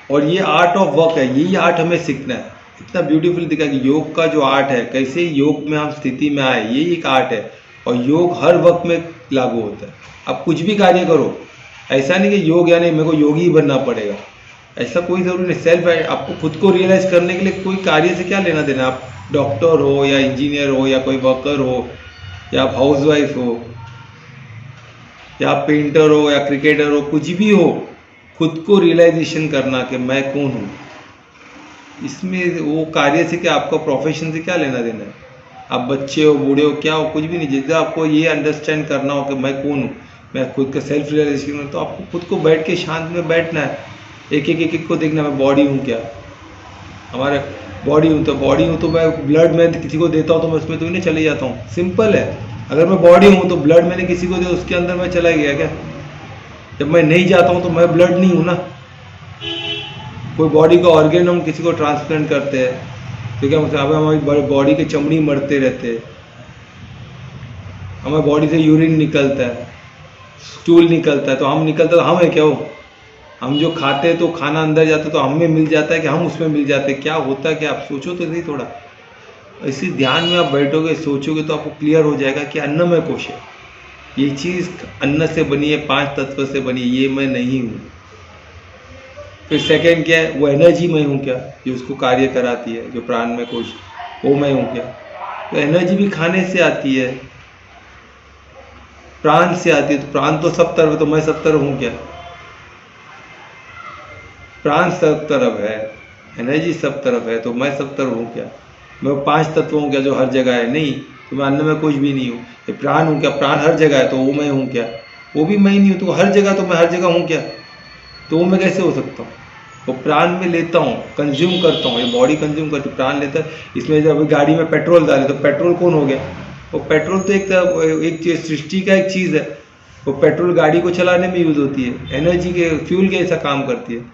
और ये आर्ट ऑफ वर्क है, यही आर्ट हमें सीखना है। इतना ब्यूटीफुल दिखा कि योग का जो आर्ट है, कैसे योग में हम स्थिति में आए, यही एक आर्ट है। और योग हर वक्त में लागू होता है। आप कुछ भी कार्य करो, ऐसा नहीं कि योग यानी मेरे को योगी ही बनना पड़ेगा, ऐसा कोई ज़रूरी नहीं। सेल्फ आपको खुद को रियलाइज करने के लिए कोई कार्य से क्या लेना देना। आप डॉक्टर हो या इंजीनियर हो या कोई वर्कर हो या आप हाउसवाइफ हो या आप पेंटर हो या क्रिकेटर हो, कुछ भी हो, खुद को रियलाइजेशन करना कि मैं कौन हूँ। इसमें वो कार्य से क्या, आपका प्रोफेशन से क्या लेना देना है। आप बच्चे हो, बूढ़े हो, क्या हो, कुछ भी नहीं। जितना आपको ये अंडरस्टैंड करना हो कि मैं कौन हूँ, मैं खुद का सेल्फ रियलाइजेशन हूँ, तो आपको खुद को बैठ के शांत में बैठना है। एक एक को देखना, मैं बॉडी हूँ क्या, हमारे बॉडी हूँ तो मैं ब्लड में किसी को देता हूँ तो मैं उसमें तो नहीं चले जाता हूँ। सिंपल है। अगर मैं बॉडी हूँ तो ब्लड मैंने किसी को दिया, उसके अंदर मैं चला गया क्या? जब मैं नहीं जाता हूँ तो मैं ब्लड नहीं हूँ ना। कोई बॉडी का ऑर्गन हम किसी को ट्रांसप्लांट करते हैं तो क्या मतलब हमारी बॉडी के चमड़ी मरते रहते हैं, हमारी बॉडी से यूरिन निकलता है, स्टूल निकलता है, तो हम निकलता तो हम है क्या? वो हम जो खाते हैं तो खाना अंदर जाता है तो हम में मिल जाता है कि हम उसमें मिल जाते हैं? क्या होता है कि आप सोचो तो नहीं थोड़ा। इसी ध्यान में आप बैठोगे, सोचोगे तो आपको क्लियर हो जाएगा कि अन्नमय कोश है। ये चीज़ अन्न से बनी है, 5 तत्व से बनी है, ये मैं नहीं हूँ। फिर सेकेंड क्या है? वो एनर्जी मैं हूँ क्या, जो उसको कार्य कराती है, जो प्राण में कोश, वो मैं हूँ क्या? तो एनर्जी भी खाने से आती है, प्राण से आती है। तो प्राण तो सब तरफ है, तो मैं सब तरफ हूँ क्या? प्राण सब तरफ है, एनर्जी सब तरफ है, तो मैं सब तरफ हूँ क्या? मैं 5 तत्व हूँ क्या जो हर जगह है? नहीं। तो मैं अन्न में कुछ भी नहीं हूँ। ये प्राण हूँ क्या? प्राण हर जगह है, तो वो मैं हूँ क्या? वो भी मैं ही नहीं हूँ। तो हर जगह, तो मैं हर जगह हूँ क्या? तो वो मैं कैसे हो सकता हूँ? वो प्राण में लेता हूँ, कंज्यूम करता हूँ, ये बॉडी कंज्यूम करती है, प्राण लेता है। इसमें जब गाड़ी में पेट्रोल डाले तो पेट्रोल कौन हो गया? वो पेट्रोल तो एक चीज, सृष्टि का एक चीज़ है। वो पेट्रोल गाड़ी को चलाने में यूज़ होती है, एनर्जी के फ्यूल के ऐसा काम करती है।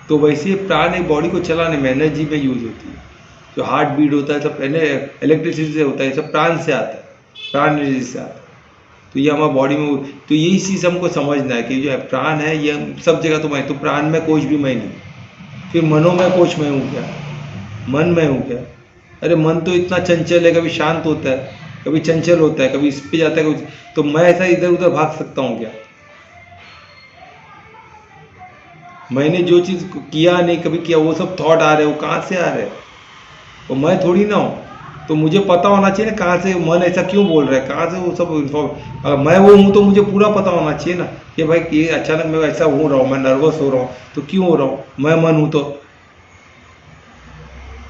तो वैसे प्राण एक बॉडी को चलाने में एनर्जी में यूज़ होती है। जो हार्ट बीट होता है सब इलेक्ट्रिसिटी से होता है, सब प्राण से आता है, प्राण एनर्जी से आता है। तो ये हमारा बॉडी में, तो यही चीज़ हमको समझना है कि जो प्राण है ये सब जगह तो मैं, तो प्राण में कोश भी मैं नहीं। फिर मनो में कोश मैं हूँ क्या? मन में हूँ क्या? अरे मन तो इतना चंचल है, कभी शांत होता है, कभी चंचल होता है, कभी इस पे जाता है, तो मैं ऐसा इधर उधर भाग सकता हूँ क्या? मैंने जो चीज़ किया नहीं कभी किया, वो सब थॉट आ रहे हैं, वो कहाँ से आ रहे हैं? वो मैं थोड़ी ना हूँ। तो मुझे पता होना चाहिए ना कहाँ से मन ऐसा क्यों बोल रहा है, कहाँ से वो सब इन्फॉर्म। अगर मैं वो हूँ तो मुझे पूरा पता होना चाहिए ना कि भाई ये अचानक मैं ऐसा हो रहा हूँ, मैं नर्वस हो रहा हूँ, तो क्यों हो रहा हूँ? मैं मन हूँ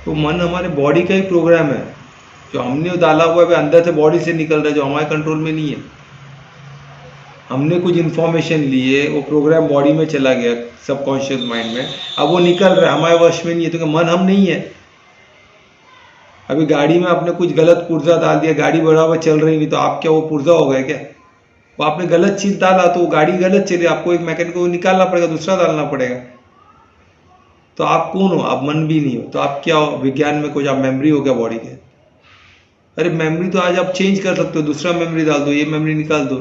तो मन हमारे बॉडी का ही प्रोग्राम है। जो हमने डाला हुआ है अंदर से बॉडी से निकल रहा है, जो हमारे कंट्रोल में नहीं है। हमने कुछ इन्फॉर्मेशन लिए, वो प्रोग्राम बॉडी में चला गया सबकॉन्शियस माइंड में, अब वो निकल रहा है, हमारे वश में नहीं है, तो मन हम नहीं है। अभी गाड़ी में आपने कुछ गलत पुर्जा डाल दिया, गाड़ी बराबर चल रही नहीं, तो आप क्या वो पुर्जा हो गए क्या? वो आपने गलत चीज डाला तो वो गाड़ी गलत चली, आपको एक मैकेनिक को निकालना पड़ेगा, दूसरा डालना पड़ेगा। तो आप कौन हो? आप मन भी नहीं हो, तो आप क्या हो? विज्ञान में कुछ आप मेमोरी हो क्या बॉडी के? अरे मेमोरी तो आज आप चेंज कर सकते हो, दूसरा मेमोरी डाल दो, ये मेमोरी निकाल दो,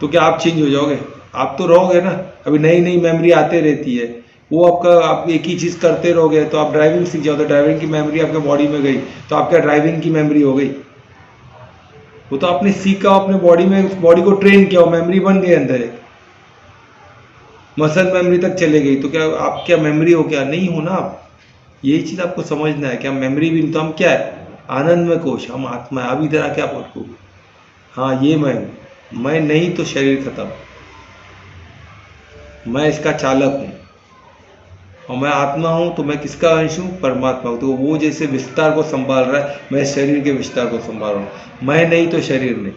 तो क्या आप चेंज हो जाओगे? आप तो रहोगे ना। अभी नई नई मेमोरी आते रहती है, वो आपका आप एक ही चीज़ करते रहोगे, तो आप ड्राइविंग सीख जाओ, तो ड्राइविंग की मेमोरी आपके बॉडी में गई, तो आपका ड्राइविंग की मेमोरी हो गई। वो तो आपने सीखा, अपने बॉडी में, बॉडी को ट्रेन किया, मेमोरी बन गई, अंदर एक मसल मेमोरी तक चले गई, तो क्या आप क्या मेमोरी हो? क्या नहीं हो ना आप। यही चीज़ आपको समझना है कि हम मेमोरी भी, तो हम क्या है? आनंद में कोश, हम आत्मा है। अब इधर आके आप रखो, हाँ ये मैं नहीं तो शरीर खत्म, मैं इसका चालक हूँ, और मैं आत्मा हूँ, तो मैं किसका अंश हूँ? परमात्मा हूँ। तो वो जैसे विस्तार को संभाल रहा है, मैं शरीर के विस्तार को संभाल रहा हूँ। मैं नहीं तो शरीर नहीं,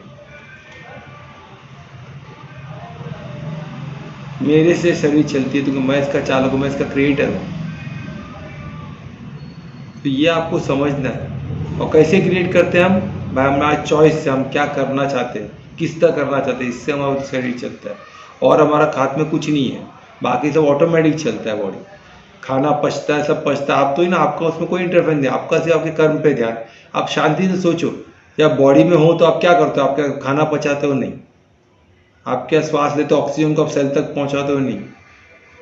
मेरे से शरीर चलती है, तो मैं इसका चालक हूँ, मैं इसका क्रिएटर हूँ। तो ये आपको समझना है। और कैसे क्रिएट करते हैं हम? भाई हमारा चॉइस से, हम क्या करना चाहते हैं, किस तरह करना चाहते हैं, इससे हमारा शरीर चलता है। और हमारा हाथ में कुछ नहीं है, बाकी सब ऑटोमेटिक चलता है। बॉडी खाना पचता है, सब पचता है, आप तो ही ना, आपका उसमें कोई इंटरफेरेंस नहीं, आपका सिर्फ आपके कर्म पे ध्यान। आप शांति से सोचो, जब बॉडी में हो तो आप क्या करते हो? आप क्या खाना पचाते हो? नहीं। आप क्या श्वास लेते हो, ऑक्सीजन को आप सेल तक पहुंचाते हो? नहीं।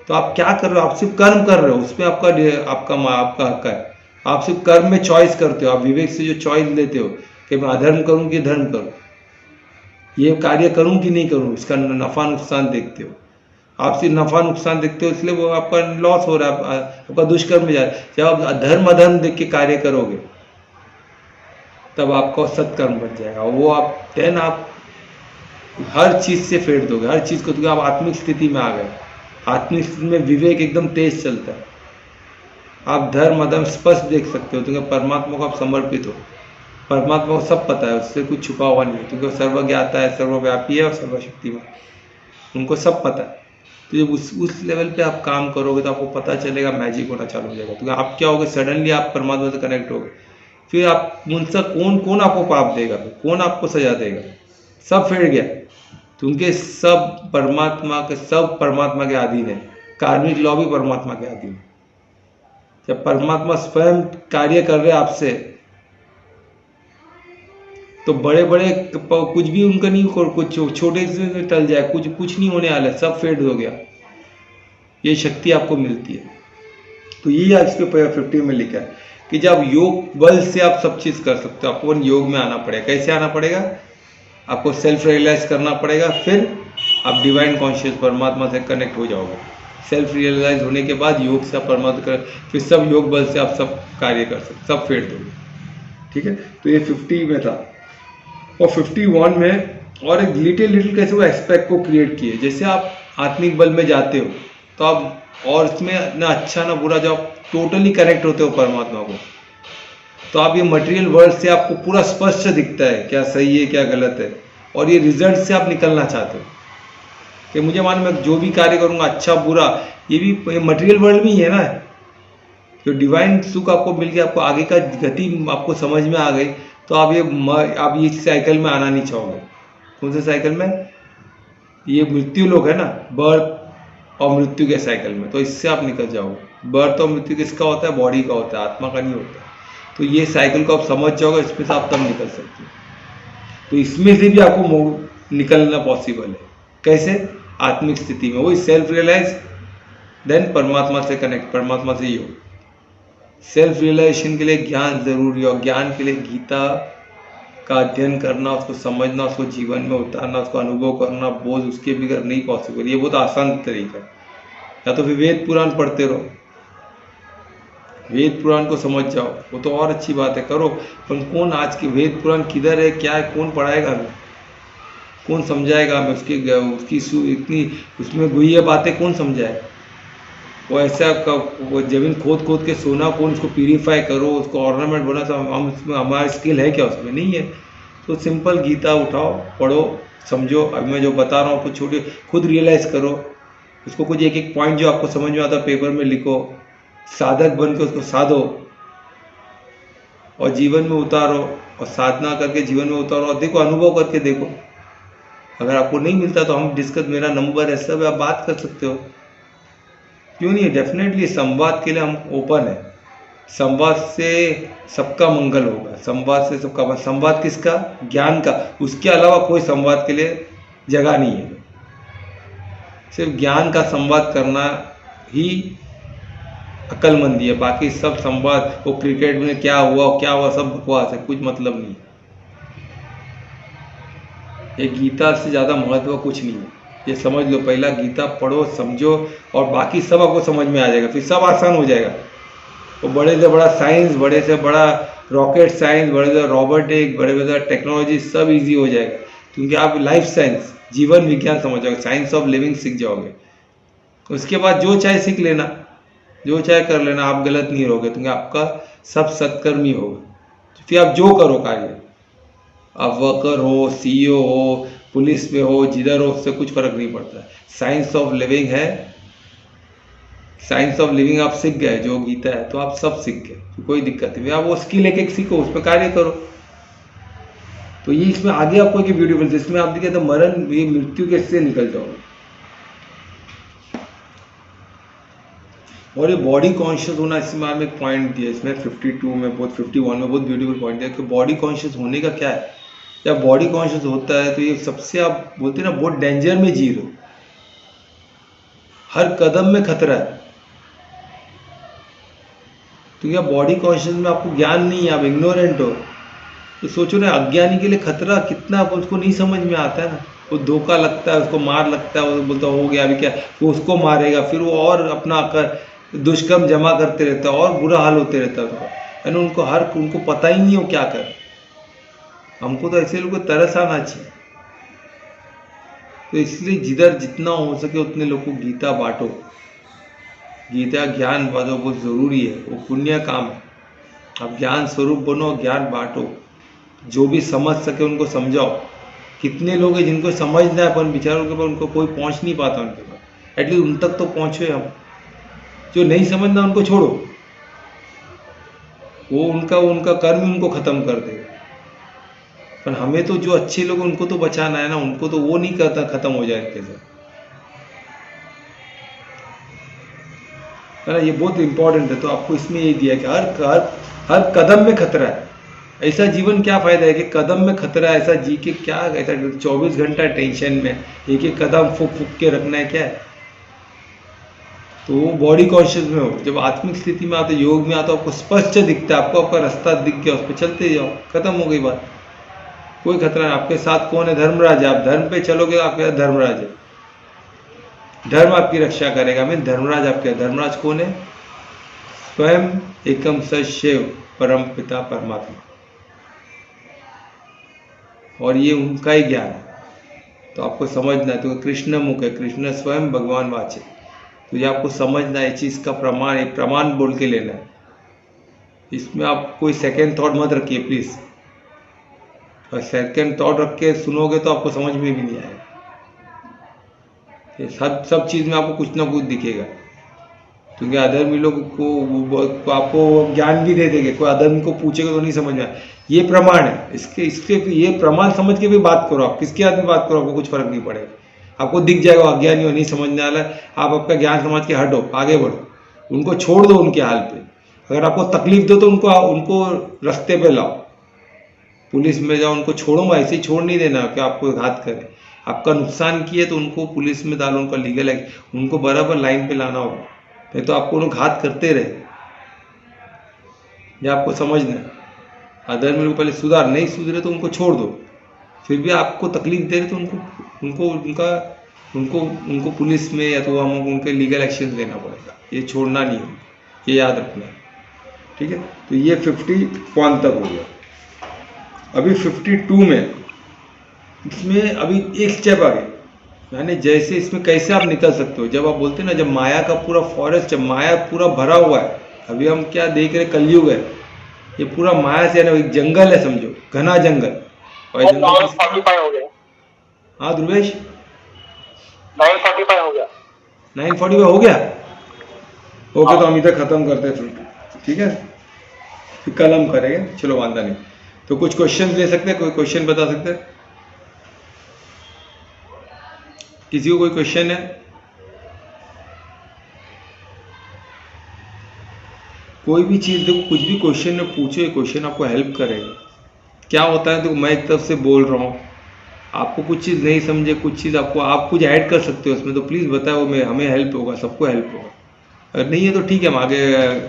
तो आप क्या कर रहे हो? आप सिर्फ कर्म कर रहे हो, उसमें आपका हक है। आप सिर्फ कर्म में चॉइस करते हो, आप विवेक से जो चॉइस लेते हो कि मैं अधर्म करूं कि धर्म करूं, ये कार्य करूं कि नहीं करूं, इसका नफा नुकसान देखते हो। आप सिर्फ नफा नुकसान देखते हो, इसलिए वो आपका लॉस हो रहा है, आपका दुष्कर्म में जा रहा है। जब आप धर्म अधर्म देख के कार्य करोगे, तब आपका सत्कर्म बन जाएगा। वो आप देन आप हर चीज से फेर दोगे, हर चीज को, तो आप आत्मिक स्थिति में आ गए। आत्मिक स्थिति में विवेक एकदम तेज चलता है, आप धर्म अधर्म स्पष्ट देख सकते हो, क्योंकि परमात्मा को आप समर्पित हो। परमात्मा को सब पता है, उससे कुछ छुपा हुआ नहीं है, क्योंकि सर्वज्ञाता है, सर्वव्यापी है और सर्वशक्तिमान, उनको सब पता है। तो जब उस लेवल पे आप काम करोगे, तो आपको पता चलेगा, मैजिक होना चालू हो जाएगा। तो आप क्या होगे? सडनली आप परमात्मा से कनेक्ट होगे। फिर आप उनसे कौन आपको पाप देगा? कौन आपको सजा देगा? सब फिर गया, क्योंकि सब परमात्मा के अधीन है। कार्मिक लॉ भी परमात्मा के अधीन है। जब परमात्मा स्वयं कार्य कर रहे आपसे, तो बड़े बड़े कुछ भी उनका नहीं, कुछ छोटे से टल जाए, कुछ नहीं होने वाला, सब फेड हो गया। ये शक्ति आपको मिलती है। तो यही आज के 50 में लिखा है कि जब योग बल से आप सब चीज कर सकते हो, आपको योग में आना पड़ेगा। कैसे आना पड़ेगा? आपको सेल्फ रियलाइज करना पड़ेगा, फिर आप डिवाइन कॉन्शियस परमात्मा से कनेक्ट हो जाओगे। सेल्फ रियलाइज होने के बाद योग से आप परमात्मा कर, फिर सब योग बल से आप सब कार्य कर सकते, सब फेर दोगे। ठीक है, तो ये 50 में था। और 51 में और एक लिटिल कैसे वो एस्पेक्ट को क्रिएट किए। जैसे आप आत्मिक बल में जाते हो, तो आप और इसमें ना अच्छा ना बुरा, जब आप टोटली कनेक्ट होते हो परमात्मा को, तो आप ये मटेरियल वर्ल्ड से आपको पूरा स्पष्ट दिखता है क्या सही है क्या गलत है, और ये रिजल्ट से आप निकलना चाहते हो कि मुझे मान मैं जो भी कार्य करूंगा अच्छा बुरा, ये भी मटेरियल वर्ल्ड में ही है ना। जो डिवाइन सुख आपको मिल गया, आपको आगे का गति आपको समझ में आ गई, तो आप ये साइकिल में आना नहीं चाहोगे। कौन से साइकिल में? ये मृत्यु लोग है ना, बर्थ और मृत्यु के साइकिल में, तो इससे आप निकल जाओगे। बर्थ और मृत्यु किसका होता है? बॉडी का होता है, आत्मा का नहीं होता। तो ये साइकिल को आप समझ जाओगे, इसमें से आप तब निकल सकते हो। तो इसमें से भी आपको निकलना पॉसिबल है। कैसे? आत्मिक स्थिति में, वही सेल्फ रियलाइज, देन परमात्मा से कनेक्ट, परमात्मा से योग। सेल्फ रियलाइजेशन के लिए ज्ञान जरूरी है, और ज्ञान के लिए गीता का अध्ययन करना, उसको समझना, उसको जीवन में उतारना, उसको अनुभव करना, बोझ उसके बगैर नहीं पॉसिबल। ये बहुत आसान तरीका है। या तो फिर वेद पुराण पढ़ते रहो, वेद पुराण को समझ जाओ, वो तो और अच्छी बात है, करो। पर कौन आज के वेद पुराण किधर है, क्या है, कौन पढ़ाएगा हमें, कौन समझाएगा हमें? उसकी इतनी उसमें गुह्य बातें कौन समझाएगा? वो ऐसा वो ज़मीन खोद खोद के सोना कौन उसको प्यूरीफाई करो, उसको ऑर्नामेंट बना, तो हम उसमें हमारा स्किल है क्या उसमें? नहीं है। तो सिंपल गीता उठाओ, पढ़ो, समझो। अभी मैं जो बता रहा हूँ कुछ छोटे, खुद रियलाइज़ करो उसको, कुछ एक एक पॉइंट जो आपको समझ में आता है पेपर में लिखो, साधक बन के उसको साधो और जीवन में उतारो, और साधना करके जीवन में उतारो और देखो, अनुभव करके देखो। अगर आपको नहीं मिलता तो हम डिस्कस, मेरा नंबर है सब, आप बात कर सकते हो, क्यों नहीं है? डेफिनेटली संवाद के लिए हम ओपन है। संवाद से सबका मंगल होगा, संवाद से सबका, संवाद किसका? ज्ञान का। उसके अलावा कोई संवाद के लिए जगह नहीं है। सिर्फ ज्ञान का संवाद करना ही अक्लमंदी है। बाकी सब संवाद, वो क्रिकेट में क्या हुआ सब बकवास है, कुछ मतलब नहीं। ये गीता से ज़्यादा महत्व कुछ नहीं है, ये समझ लो। पहला गीता पढ़ो, समझो, और बाकी सब आपको समझ में आ जाएगा, फिर सब आसान हो जाएगा। वो बड़े से बड़ा साइंस, बड़े से बड़ा रॉकेट साइंस, बड़े से रोबोटिक, बड़े से बड़ा टेक्नोलॉजी, सब इजी हो जाएगा, क्योंकि आप लाइफ साइंस, जीवन विज्ञान समझ जाओगे, साइंस ऑफ लिविंग सीख जाओगे। उसके बाद जो चाहे सीख लेना, जो चाहे कर लेना, आप गलत नहीं रहोगे, क्योंकि आपका सब सत्कर्मी होगा। फिर आप जो करो कार्य, आप वर्कर हो, सीईओ हो, पुलिस में हो, जिधर हो, उससे कुछ फर्क नहीं पड़ता। साइंस ऑफ लिविंग है, साइंस ऑफ लिविंग आप सीख गए, जो गीता है, तो आप सब सीख गए, तो कोई दिक्कत नहीं। आप वो स्किल एक एक सीखो, उस पर कार्य करो। तो ये इसमें आगे आपको एक वीडियो मिलती है, इसमें आप देखिए तो मरण, ये मृत्यु कैसे निकल जाओगे। और ये बॉडी कॉन्शियस होना, इसमें आपने एक पॉइंट दिया, इसमें 52 में बहुत, 51 में बहुत ब्यूटीफुल पॉइंट दिया कि बॉडी कॉन्शियस होने का क्या है। जब बॉडी कॉन्शियस होता है तो ये सबसे, आप बोलते हैं ना, बहुत डेंजर में जी रहे हो, हर कदम में खतरा है। तो क्या बॉडी कॉन्शियस में आपको ज्ञान नहीं है, आप इग्नोरेंट हो, तो सोचो ना, अज्ञानी के लिए खतरा कितना, उसको नहीं समझ में आता है ना। वो धोखा लगता है, उसको मार लगता है, वो बोलता हो गया अभी क्या, वो उसको मारेगा, फिर वो और अपना दुष्कर्म जमा करते रहता है, और बुरा हाल होते रहता है उसका, यानी उनको पता ही नहीं हो क्या कर। हमको तो ऐसे लोगों को तरस आना चाहिए। तो इसलिए जिधर जितना हो सके उतने लोग को गीता बांटो, गीता ज्ञान बांटो, बहुत ज़रूरी है, वो पुण्य काम है। आप ज्ञान स्वरूप बनो, ज्ञान बांटो, जो भी समझ सके उनको समझाओ। कितने लोग हैं जिनको समझना है, अपन बेचारों के पास, उनको कोई पहुंच नहीं पाता उनके पास, एटलीस्ट उन तक तो पहुंचे हम। जो नहीं समझना उनको छोड़ो, वो उनका कर्म ही उनको खत्म कर देगा। पर हमें तो जो अच्छे लोग उनको तो बचाना है ना, उनको तो वो नहीं करता खत्म हो जाए इनके साथ, है ना। ये बहुत इंपॉर्टेंट है। तो आपको इसमें ये दिया कि हर कदम में खतरा है। ऐसा जीवन क्या फायदा है कि कदम में खतरा है, ऐसा जी के क्या, ऐसा 24 घंटा टेंशन में, एक एक कदम फूक फूक के रखना है क्या है। तो वो बॉडी कॉन्शियस में हो, जब आत्मिक स्थिति में आते, योग में आते, आपको स्पष्ट दिखता है, आपको आपका रास्ता दिख गया, उस पर चलते जाओ, खत्म हो गई बात, कोई खतरा नहीं। आपके साथ कौन है? धर्मराज है। आप धर्म पे चलोगे, आपके साथ धर्मराज है, धर्म आपकी रक्षा करेगा। मैं धर्मराज आपके, धर्मराज कौन है? स्वयं एकम सशिव परम पिता परमात्मा, और ये उनका ही ज्ञान है। तो आपको समझना है, तो कृष्ण मुख है, कृष्ण स्वयं भगवान वाचे, तो ये आपको समझना है, चीज़ का प्रमाण, एक प्रमाण बोल के लेना है। इसमें आप कोई सेकेंड थॉट मत रखिए प्लीज़, और सेकेंड थॉट रख के सुनोगे तो आपको समझ में भी नहीं आएगा। सब चीज़ में आपको कुछ ना कुछ दिखेगा, क्योंकि अधर्मी लोग को आपको ज्ञान भी दे देंगे, कोई अधर्मी को पूछेगा तो नहीं समझ में आए। ये प्रमाण है, इसके ये प्रमाण समझ के भी बात करो, आप किसके हाथ में बात करो, आपको कुछ फर्क नहीं पड़ेगा। आपको दिख जाएगा अज्ञानी हो, नहीं समझने वाला, आप आपका ज्ञान समझ के हटो, आगे बढ़ो, उनको छोड़ दो उनके हाल पे। अगर आपको तकलीफ दो तो उनको रास्ते पे लाओ, पुलिस में जाओ, उनको छोड़ो, ऐसे ही छोड़ नहीं देना कि आपको घात करे। आपका नुकसान किए तो उनको पुलिस में डालो, उनका लीगल है, उनको बराबर लाइन पे लाना होगा, नहीं तो आपको उन्हें घात करते रहे। ये आपको समझना है। अधर्मी लोग पहले सुधार, नहीं सुधरे तो उनको छोड़ दो, फिर भी आपको तकलीफ दे रहे तो उनको पुलिस में या तो हम उनके लीगल एक्शन लेना पड़ेगा। ये छोड़ना नहीं है, ये याद रखना है, ठीक है। तो ये 51 तक हो गया। अभी 52 में, इसमें अभी एक स्टेप आगे, मैंने जैसे इसमें कैसे आप निकल सकते हो, जब आप बोलते हैं ना, जब माया का पूरा फॉरेस्ट, जब माया पूरा भरा हुआ है, अभी हम क्या देख रहे, कलयुग है, ये पूरा माया से है ना, एक जंगल है समझो, घना जंगल। और ये जंगल किसका? 9:45 हो गया। हाँ ध्रुवेश, 9:45 हो गया। 9:45 हो गया। ओके, तो हम इधर खत्म करते हैं फिर, ठीक है, फिर कल हम करेंगे, चलो वांदा नहीं। तो कुछ क्वेश्चन ले सकते हैं, कोई क्वेश्चन बता सकते हैं? किसी को कोई क्वेश्चन है? कोई भी चीज़ देखो, कुछ भी क्वेश्चन में पूछो, ये क्वेश्चन आपको हेल्प करेगा। क्या होता है, देखो मैं एक तरफ से बोल रहा हूँ, आपको कुछ चीज़ नहीं समझे, कुछ चीज़ आपको, आप कुछ ऐड कर सकते हो उसमें, तो प्लीज़ बताओ, मैं, हमें हेल्प होगा, सबको हेल्प होगा। अगर नहीं है तो ठीक है, हम आगे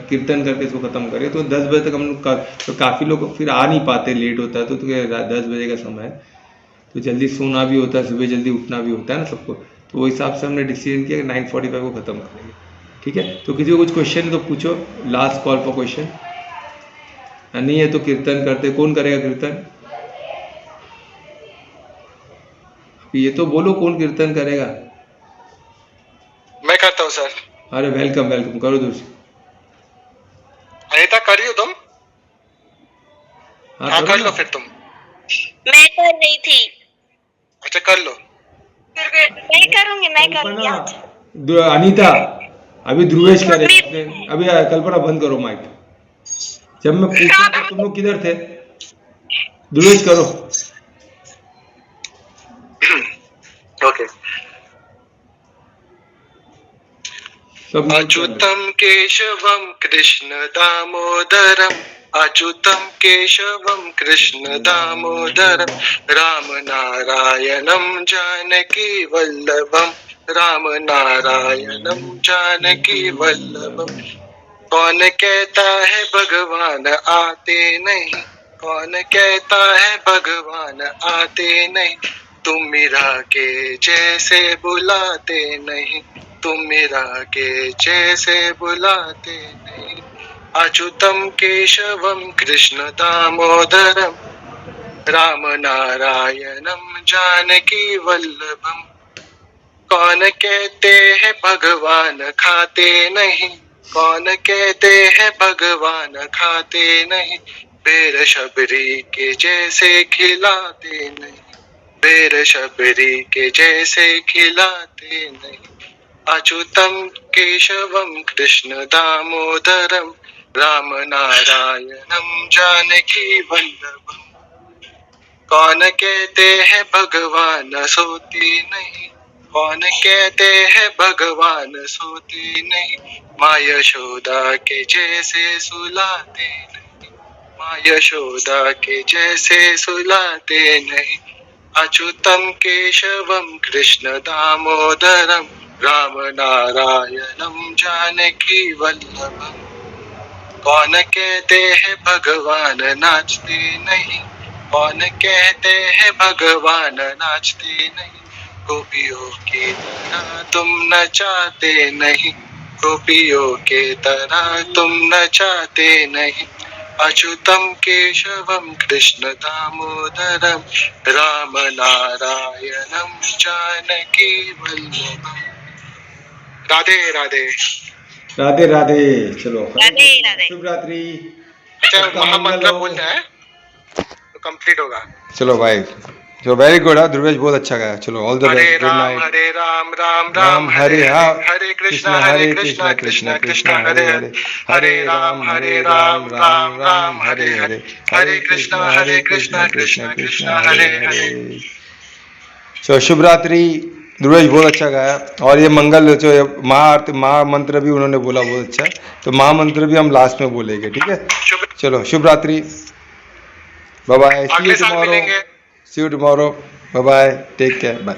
कीर्तन करके इसको ख़त्म करें। तो 10 बजे तक हम लोग तो काफ़ी लोग फिर आ नहीं पाते, लेट होता है, तो 10 बजे का समय है, तो जल्दी सोना भी होता है, सुबह जल्दी उठना भी होता है ना सबको, तो वो हिसाब से हमने डिसीजन किया कि 9:45 को ख़त्म करेंगे, ठीक है। तो किसी को कुछ क्वेश्चन है तो पूछो, लास्ट कॉल फॉर क्वेश्चन। नहीं है तो कीर्तन करते, कौन करेगा कीर्तन? ये तो बोलो, कौन कीर्तन करेगा? मैं करता हूँ सर। अरे वेलकम वेलकम, करो दोस्त। अनिता कर रही हो तुम? हाँ कर करो लो ना। फिर तुम। मैं कर रही थी। अच्छा कर लो। मैं करूंगी कल्पना, आज। अनीता, अभी ध्रुवेश करे, अभी कल्पना बंद करो माइक। जब मैं पूछा तो तुम लोग किधर थे? ध्रुवेश करो। ओके। सब mute कर लो। अच्युतम केशवम कृष्ण दामोदरम, अच्युतम केशवम कृष्ण दामोदरम, राम नारायणम जानकी वल्लभम, राम नारायणम जानकी वल्लभम। कौन कहता है भगवान आते नहीं, कौन कहता है भगवान आते नहीं, तुम मीरा के जैसे बुलाते नहीं, तुम मीरा के जैसे बुलाते नहीं। अच्युतम केशवम कृष्ण दामोदरम, राम नारायणम जानकी वल्लभम। कौन कहते हैं भगवान खाते नहीं, कौन कहते हैं भगवान खाते नहीं, बेर शबरी के जैसे खिलाते नहीं, बेर शबरी के जैसे खिलाते नहीं। अच्युतम केशवम कृष्ण दामोदरम, राम नारायणम जानकी वल्लभम। कौन कहते हैं भगवान सोते नहीं, कौन कहते हैं भगवान सोते नहीं, माँ यशोदा के जैसे सुलाते नहीं, माँ यशोदा के जैसे सुलाते नहीं। अच्युतम केशवम कृष्ण दामोदरम, राम नारायणम जानकी वल्लभम। कौन कहते हैं भगवान नाचते नहीं, कौन कहते हैं भगवान नाचते नहीं, गोपियों की तरह तुम नचाते नहीं, गोपियों के तरह तुम नचाते नहीं। अच्युतम केशवम कृष्ण दामोदरम, राम नारायणम जानकी वल्लभम। राधे राधे। राधे राधे। चलो राधे राधे। शुभ रात्रि। अच्छा सबका मंगल महामंत्र हो। बोलना है तो कंप्लीट होगा। चलो भाई, चलो वेरी गुड। ध्रुवेश बहुत अच्छा गाया। चलो all the Hare best, good Ram night. Hare Ram Ram Ram Ram Hare Hare Hare, Hare Krishna Hare Krishna Krishna Krishna Hare Hare, Hare Ram Ram Ram Hare Hare, Hare Krishna Krishna Krishna Hare Hare. चलो शुभ रात्रि। ध्रुवेश बहुत अच्छा गाया। और ये मंगल जो महा महामंत्र भी उन्होंने बोला बहुत अच्छा, तो महामंत्र भी हम लास्ट में बोलेंगे, ठीक है। चलो शुभ रात्रि, बाय बाय, सी यू अगले साल टुमारो, मिलेंगे। See you tomorrow, bye bye, take care, bye.